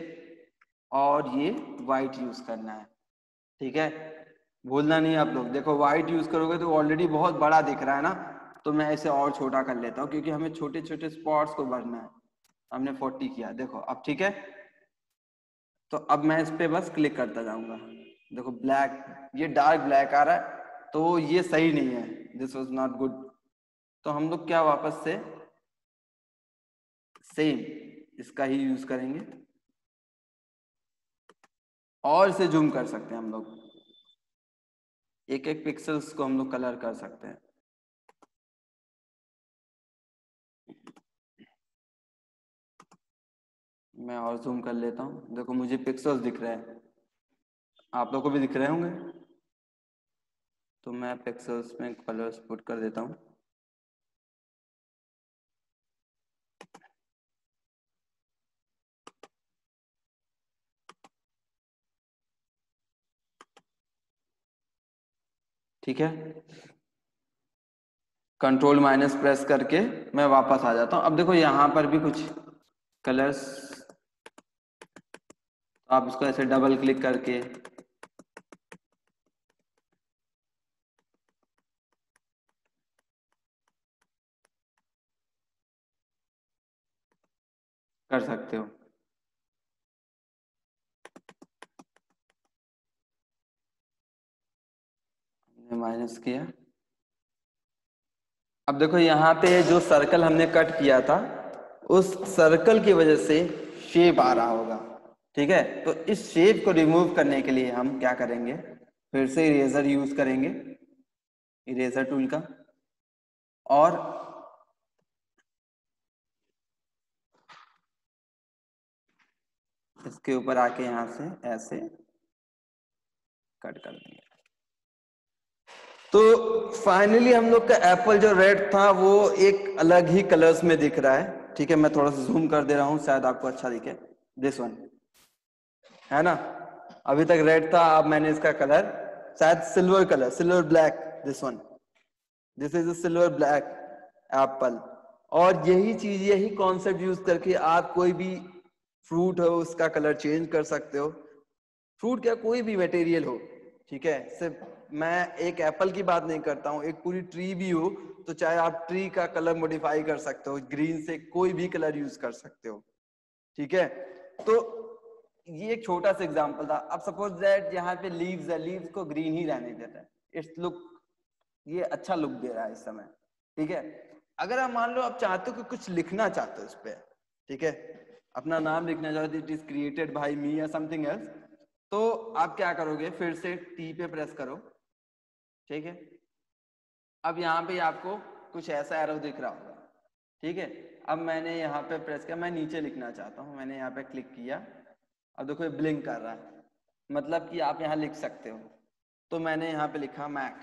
और ये वाइट यूज करना है, ठीक है। भूलना नहीं आप लोग, देखो वाइट यूज करोगे तो ऑलरेडी बहुत बड़ा दिख रहा है ना, तो मैं इसे और छोटा कर लेता हूँ क्योंकि हमें छोटे छोटे स्पॉट्स को भरना है। हमने 40 किया, देखो अब ठीक है। तो अब मैं इस पे बस क्लिक करता जाऊंगा, देखो ब्लैक, ये डार्क ब्लैक आ रहा है, तो ये सही नहीं है, दिस वॉज नॉट गुड। तो हम लोग क्या वापस से सेम इसका ही यूज करेंगे, और इसे जूम कर सकते हैं हम लोग, एक एक पिक्सल्स को हम लोग कलर कर सकते हैं। मैं और जूम कर लेता हूँ, देखो मुझे पिक्सल्स दिख रहे हैं, आप लोग को भी दिख रहे होंगे। तो मैं पिक्सल्स में कलर्स पुट कर देता हूँ। ठीक है, कंट्रोल माइनस प्रेस करके मैं वापस आ जाता हूँ। अब देखो यहाँ पर भी कुछ कलर्स, आप इसको ऐसे डबल क्लिक करके कर सकते हो। माइनस किया, अब देखो यहाँ पे जो सर्कल हमने कट किया था, उस सर्कल की वजह से शेप आ रहा होगा, ठीक है। तो इस शेप को रिमूव करने के लिए हम क्या करेंगे, फिर से इरेजर यूज करेंगे, इरेजर टूल का, और इसके ऊपर आके यहाँ से ऐसे कट कर देंगे। तो फाइनली हम लोग का एप्पल जो रेड था वो एक अलग ही कलर्स में दिख रहा है, ठीक है। मैं थोड़ा सा जूम कर दे रहा हूँ, शायद आपको अच्छा दिखे, दिस वन है ना। अभी तक रेड था, अब मैंने इसका कलर शायद silver colour, silver black, this one, this is a silver black Apple. और यही चीज, यही कॉन्सेप्ट यूज करके आप कोई भी फ्रूट हो उसका कलर चेंज कर सकते हो। फ्रूट क्या, कोई भी मटेरियल हो, ठीक है। सिर्फ मैं एक एप्पल की बात नहीं करता हूँ, एक पूरी ट्री भी हो तो चाहे आप ट्री का कलर मॉडिफाई कर सकते हो, ग्रीन से कोई भी कलर यूज कर सकते हो, ठीक है। तो ये एक छोटा सा एग्जांपल था। अब सपोज दैट यहाँ पे लीव्स है, लीव्स को ग्रीन ही रहने देते हैं, इट्स लुक, ये अच्छा लुक दे रहा है इस समय, ठीक है। अगर आप मान लो आप चाहते हो कि कुछ लिखना चाहते हो इस पे, ठीक है, अपना नाम लिखना चाहते हो, इट इज क्रिएटेड बाय मी या समथिंग एल्स, तो आप क्या करोगे, फिर से टी पे प्रेस करो, ठीक है। अब यहाँ पे आपको कुछ ऐसा एरो दिख रहा होगा, ठीक है। अब मैंने यहाँ पे प्रेस किया, मैं नीचे लिखना चाहता हूँ, मैंने यहाँ पे क्लिक किया, अब देखो ये ब्लिंक कर रहा है, मतलब कि आप यहाँ लिख सकते हो। तो मैंने यहाँ पे लिखा मैक,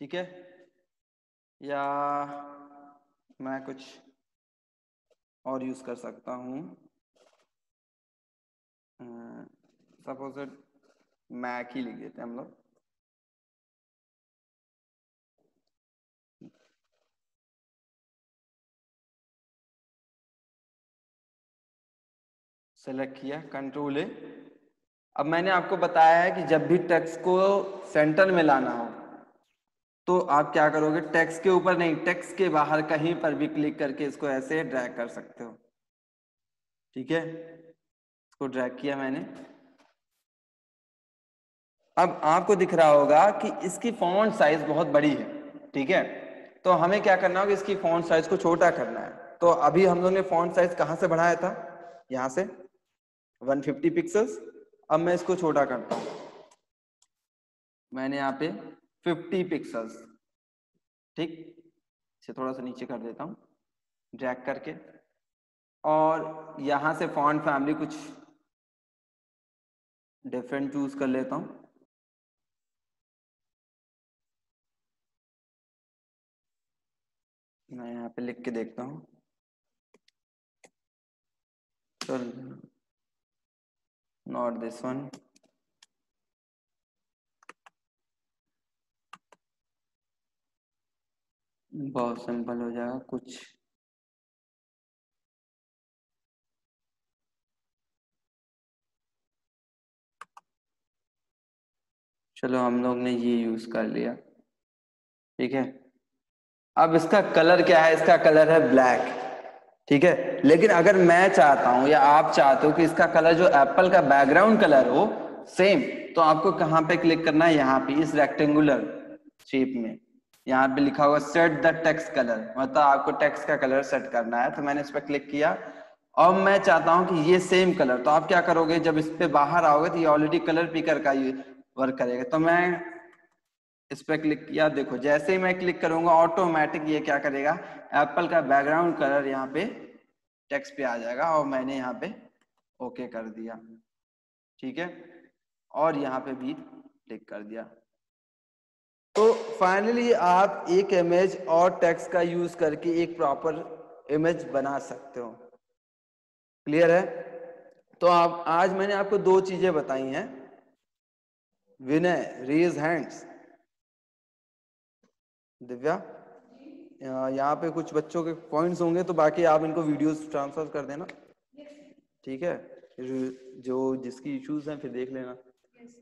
ठीक है, या मैं कुछ और यूज कर सकता हूँ, सपोज मैक ही लिख देते हैं हम लोग। सेलेक्ट किया, कंट्रोल ए, अब मैंने आपको बताया है कि जब भी टेक्स्ट को सेंटर में लाना हो तो आप क्या करोगे, टेक्स्ट के ऊपर नहीं, टेक्स्ट के बाहर कहीं पर भी क्लिक करके इसको ऐसे ड्रैग कर सकते हो। ठीक है, इसको ड्रैग किया मैंने। अब आपको दिख रहा होगा कि इसकी फॉन्ट साइज बहुत बड़ी है। ठीक है, तो हमें क्या करना होगा, इसकी फॉन्ट साइज को छोटा करना है। तो अभी हम लोग ने फॉन्ट साइज कहां से बढ़ाया था, यहां से 150 पिक्सल्स। अब मैं इसको छोटा करता हूं, मैंने यहाँ पे 50 पिक्सल्स, ठीक, इसे थोड़ा सा नीचे कर देता हूँ ड्रैग करके, और यहां से फॉन्ट फैमिली कुछ डिफरेंट चूज कर लेता हूँ। मैं यहाँ पे लिख के देखता हूँ, नॉट दिस वन, बहुत सिंपल हो जाएगा कुछ। चलो हम लोग ने ये यूज कर लिया। ठीक है, अब इसका कलर क्या है, इसका कलर है ब्लैक। ठीक है, लेकिन अगर मैं चाहता हूं या आप चाहते हो कि इसका कलर जो एप्पल का बैकग्राउंड कलर हो सेम, तो आपको कहां पे क्लिक करना है, यहाँ पे इस रेक्टेंगुलर शेप में, यहाँ पे लिखा होगा सेट द टेक्स्ट कलर, मतलब आपको टेक्स्ट का कलर सेट करना है। तो मैंने इस पर क्लिक किया और मैं चाहता हूं कि ये सेम कलर, तो आप क्या करोगे, जब इस पे बाहर आओगे तो ये ऑलरेडी कलर पिकर का ये वर्क करेगा। तो मैं इस पर क्लिक किया, देखो जैसे ही मैं क्लिक करूंगा ऑटोमेटिक ये क्या करेगा, एप्पल का बैकग्राउंड कलर यहाँ पे टेक्स्ट पे आ जाएगा, और मैंने यहाँ पे ओके कर दिया। ठीक है, और यहाँ पे भी क्लिक कर दिया। तो फाइनली आप एक इमेज और टेक्स्ट का यूज करके एक प्रॉपर इमेज बना सकते हो। क्लियर है? तो आप आज मैंने आपको दो चीजें बताई हैं। विनय रेज हैंड्स, दिव्या यहाँ पे कुछ बच्चों के पॉइंट्स होंगे, तो बाकी आप इनको वीडियोस ट्रांसफर कर देना। ठीक है, जो जिसकी इश्यूज हैं फिर देख लेना।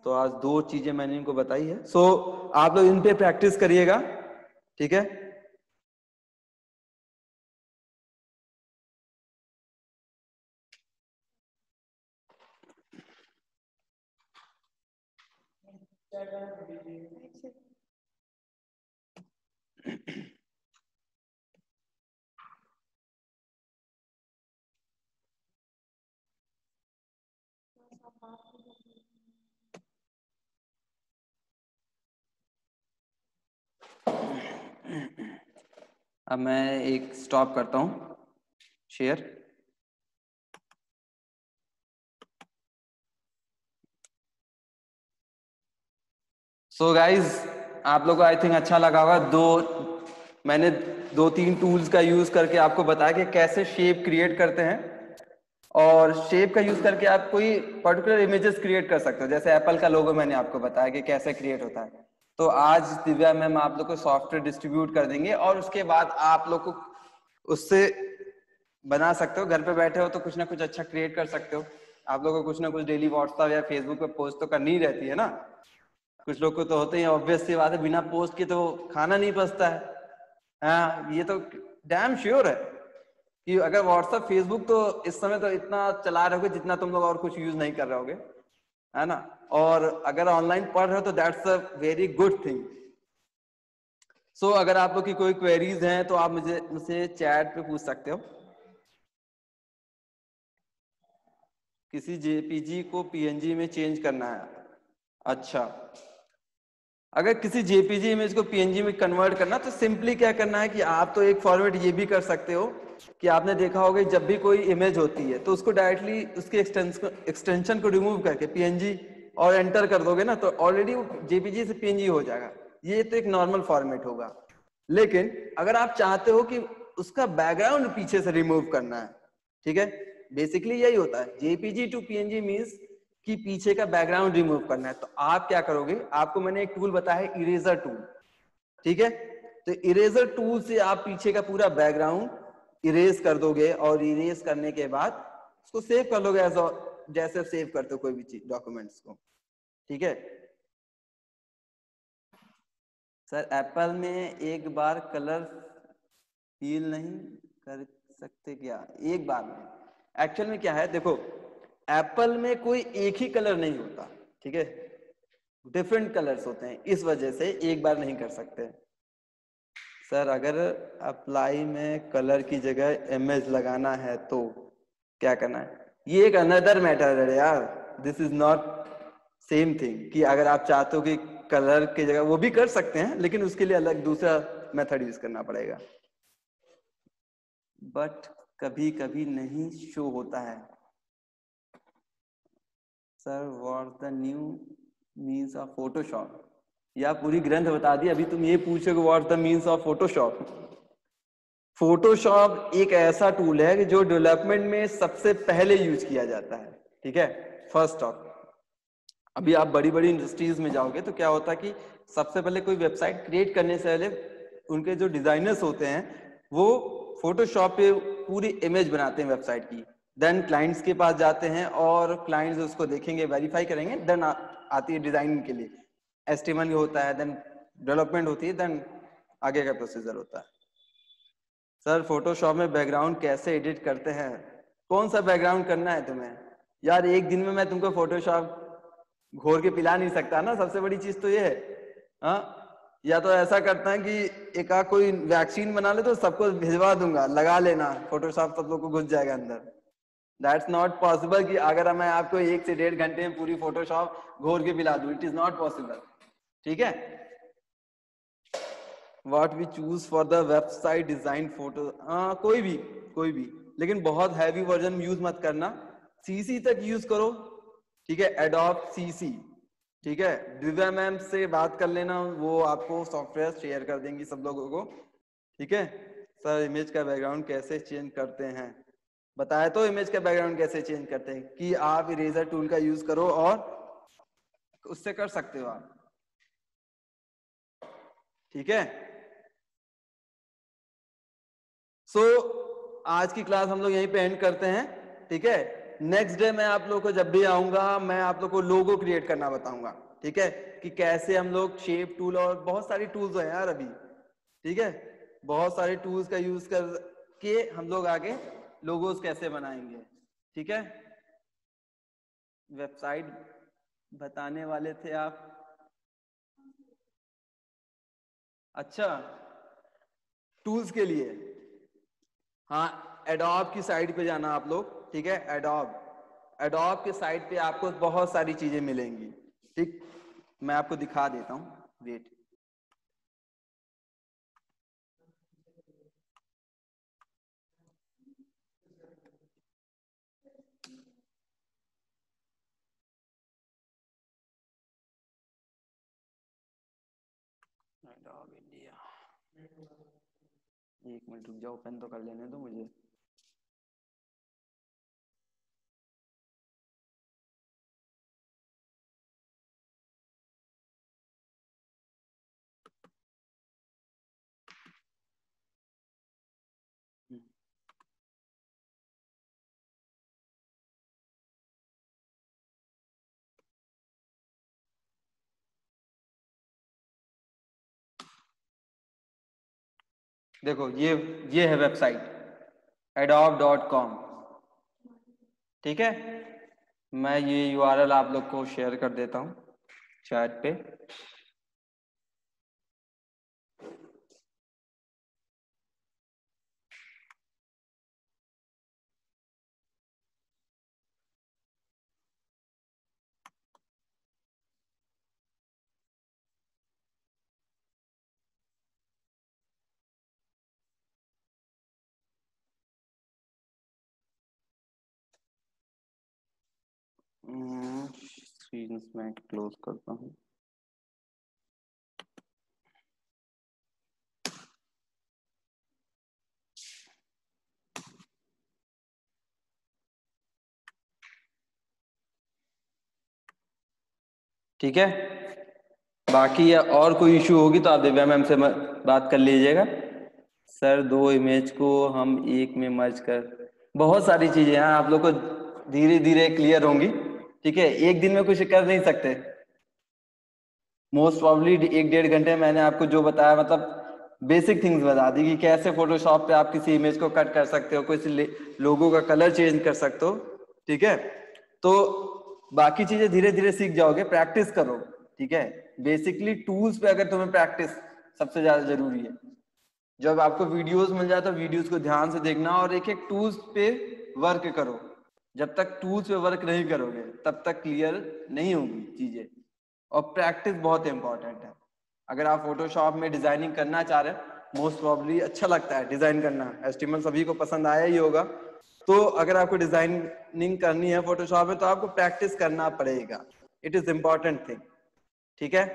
तो आज दो चीजें मैंने इनको बताई है, सो आप लोग इन पे प्रैक्टिस करिएगा। ठीक है, अब मैं एक स्टॉप करता हूं शेयर। सो गाइज, आप लोगों को आई थिंक अच्छा लगा होगा। मैंने दो तीन टूल्स का यूज करके आपको बताया कि कैसे शेप क्रिएट करते हैं, और शेप का यूज करके आप कोई पर्टिकुलर इमेजेस क्रिएट कर सकते हो। जैसे एप्पल का लोगो मैंने आपको बताया कि कैसे क्रिएट होता है। तो आज दिव्या मैम आप लोग को सॉफ्टवेयर डिस्ट्रीब्यूट कर देंगे, और उसके बाद आप लोग को उससे बना सकते हो। घर पे बैठे हो तो कुछ ना कुछ अच्छा क्रिएट कर सकते हो। आप लोगों को कुछ ना कुछ डेली व्हाट्सएप या फेसबुक पे पोस्ट तो करनी ही रहती है ना। कुछ लोग को तो होते ही, ऑब्वियस सी बात है, बिना पोस्ट के तो खाना नहीं पचता है। हाँ, ये तो डैम श्योर है कि अगर व्हाट्सएप फेसबुक तो इस समय तो इतना चला रहे होगे जितना तुम लोग और कुछ यूज नहीं कर रहे होगे, है ना। और अगर ऑनलाइन पढ़ रहे हो तो that's a very good thing. So अगर आप लोग की कोई क्वेरीज हैं तो आप मुझसे चैट पे पूछ सकते हो। किसी जेपीजी को पीएनजी में चेंज करना है, अच्छा, अगर किसी जेपीजी इमेज को पीएनजी में कन्वर्ट करना, तो सिंपली क्या करना है कि आप तो एक फॉर्मेट ये भी कर सकते हो कि आपने देखा होगा जब भी कोई इमेज होती है तो उसको डायरेक्टली उसके एक्सटेंशन को रिमूव करके पीएनजी और एंटर कर दोगे ना, तो ऑलरेडी वो जेपीजी से पीएनजी हो जाएगा। ये तो एक नॉर्मल फॉर्मेट होगा। लेकिन अगर आप चाहते हो कि उसका बैकग्राउंड पीछे से रिमूव करना है, ठीक है, बेसिकली यही होता है, जेपीजी टू पीएनजी मीन्स कि पीछे का बैकग्राउंड रिमूव करना है। तो आप क्या करोगे, आपको मैंने एक टूल बताया है, इरेजर टूल। ठीक है, तो इरेजर टूल से आप पीछे का पूरा बैकग्राउंड इरेज कर दोगे, और इरेज करने के बाद उसको सेव कर लोगे एज जैसे सेव करते हो कोई भी चीज डॉक्यूमेंट्स को, ठीक है। सर एप्पल में एक बार कलर फील नहीं कर सकते क्या? एक बार में एक्चुअल में क्या है, देखो एप्पल में कोई एक ही कलर नहीं होता, ठीक है, डिफरेंट कलर्स होते हैं, इस वजह से एक बार नहीं कर सकते। सर अगर अप्लाई में कलर की जगह इमेज लगाना है तो क्या करना है? ये एक अनदर मैटर है यार, this is not same thing कि अगर आप चाहते हो कि कलर की जगह, वो भी कर सकते हैं लेकिन उसके लिए अलग दूसरा मेथड यूज करना पड़ेगा। बट कभी कभी नहीं शो होता है। Sir what the new means of Photoshop? या पूरी ग्रंथ बता दी, अभी तुम ये पूछोगे what the means of Photoshop. Photoshop एक ऐसा टूल है कि जो डेवलपमेंट में सबसे पहले यूज किया जाता है, ठीक है, फर्स्ट ऑफ। अभी आप बड़ी बड़ी इंडस्ट्रीज में जाओगे तो क्या होता है कि सबसे पहले कोई वेबसाइट क्रिएट करने से पहले उनके जो डिजाइनर्स होते हैं वो फोटोशॉप पे पूरी इमेज बनाते हैं वेबसाइट की, देन क्लाइंट्स के पास जाते हैं और क्लाइंट्स उसको देखेंगे, वेरीफाई करेंगे, देन आती है डिजाइन के लिए, एस्टिमेट होता है, देन डेवलपमेंट होती है, देन आगे का प्रोसीजर होता है। सर फोटोशॉप में बैकग्राउंड कैसे एडिट करते हैं? कौन सा बैकग्राउंड करना है तुम्हें? यार एक दिन में मैं तुमको फोटोशॉप घोर के पिला नहीं सकता ना, सबसे बड़ी चीज तो ये है। हाँ, या तो ऐसा करता है कि एक आध कोई वैक्सीन बना ले तो सबको भिजवा दूंगा, लगा लेना, फोटोशॉप सब लोग को घुस जाएगा अंदर। दैट्स नॉट पॉसिबल कि अगर मैं आपको 1 से 1.5 घंटे में पूरी फोटोशॉप घोर के पिला दूं, इट इज नॉट पॉसिबल, ठीक है। What we choose for the website design photo? कोई भी, लेकिन बहुत हैवी वर्जन यूज मत करना, सीसी तक यूज करो, ठीक है, एडोब सीसी, ठीक है। दिव्या मैम से बात कर लेना, वो आपको सॉफ्टवेयर शेयर कर देंगी सब लोगों को, ठीक है। सर इमेज का बैकग्राउंड कैसे चेंज करते हैं? बताया तो इमेज का बैकग्राउंड कैसे चेंज करते हैं कि आप इरेजर टूल का यूज करो और उससे कर सकते हो आप, ठीक है। सो आज की क्लास हम लोग यहीं पे एंड करते हैं, ठीक है। नेक्स्ट डे मैं आप लोगों को जब भी आऊंगा मैं आप लोगों को लोगो क्रिएट करना बताऊंगा, ठीक है, कि कैसे हम लोग शेप टूल और बहुत सारी टूल्स हैं यार अभी, ठीक है, बहुत सारे टूल्स का यूज करके हम लोग आगे लोगोस कैसे बनाएंगे, ठीक है। वेबसाइट बताने वाले थे आप? अच्छा, टूल्स के लिए, हाँ, एडोब की साइट पे जाना आप लोग, ठीक है। एडोब के साइट पे आपको बहुत सारी चीजें मिलेंगी, ठीक, मैं आपको दिखा देता हूँ, वेट। एडोब इंडिया, एक मिनट रुक जाओ, ओपन तो कर लेने दो मुझे। देखो ये है वेबसाइट adobe.com, ठीक है। मैं ये URL आप लोग को शेयर कर देता हूँ चैट पे। स्क्रीन में क्लोज करता हूँ। ठीक है, बाकी और कोई इशू होगी तो आप दिव्या मैम से बात कर लीजिएगा। सर 2 इमेज को हम एक में मर्ज कर, बहुत सारी चीजें हैं, आप लोग को धीरे धीरे क्लियर होंगी, ठीक है। एक दिन में कुछ कर नहीं सकते, मोस्ट प्रॉब्ली 1-1.5 घंटे मैंने आपको जो बताया, मतलब बेसिक थिंग्स बता दी कि कैसे फोटोशॉप पे आप किसी इमेज को कट कर सकते हो, किसी लोगो का कलर चेंज कर सकते हो, ठीक है। तो बाकी चीजें धीरे धीरे सीख जाओगे, प्रैक्टिस करो, ठीक है। बेसिकली टूल्स पे अगर तुम्हें प्रैक्टिस सबसे ज्यादा जरूरी है। जब आपको वीडियोस मिल जाए तो वीडियोस को ध्यान से देखना और एक एक टूल्स पे वर्क करो। जब तक टूल्स पे वर्क नहीं करोगे तब तक क्लियर नहीं होगी चीजें, और प्रैक्टिस बहुत इंपॉर्टेंट है। अगर आप फोटोशॉप में डिजाइनिंग करना चाह रहे हैं, मोस्ट प्रॉब्ली अच्छा लगता है डिजाइन करना, एचटीएमएल सभी को पसंद आया ही होगा, तो अगर आपको डिजाइनिंग करनी है फोटोशॉप में तो आपको प्रैक्टिस करना पड़ेगा, इट इज इम्पॉर्टेंट थिंग, ठीक है।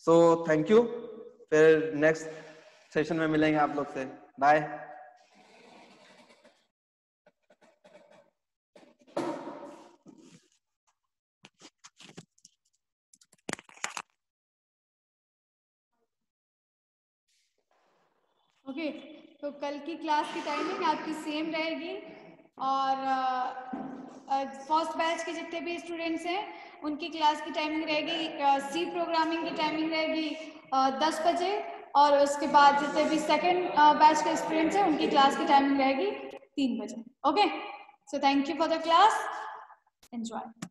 सो थैंक यू, फिर नेक्स्ट सेशन में मिलेंगे आप लोग से, बाय। ओके, तो कल की क्लास की टाइमिंग आपकी सेम रहेगी, और फर्स्ट बैच के जितने भी स्टूडेंट्स हैं उनकी क्लास की टाइमिंग रहेगी, सी प्रोग्रामिंग की टाइमिंग रहेगी 10 बजे, और उसके बाद जितने भी सेकेंड बैच के स्टूडेंट्स हैं उनकी क्लास की टाइमिंग रहेगी 3 बजे। Okay, so thank you for the class, enjoy.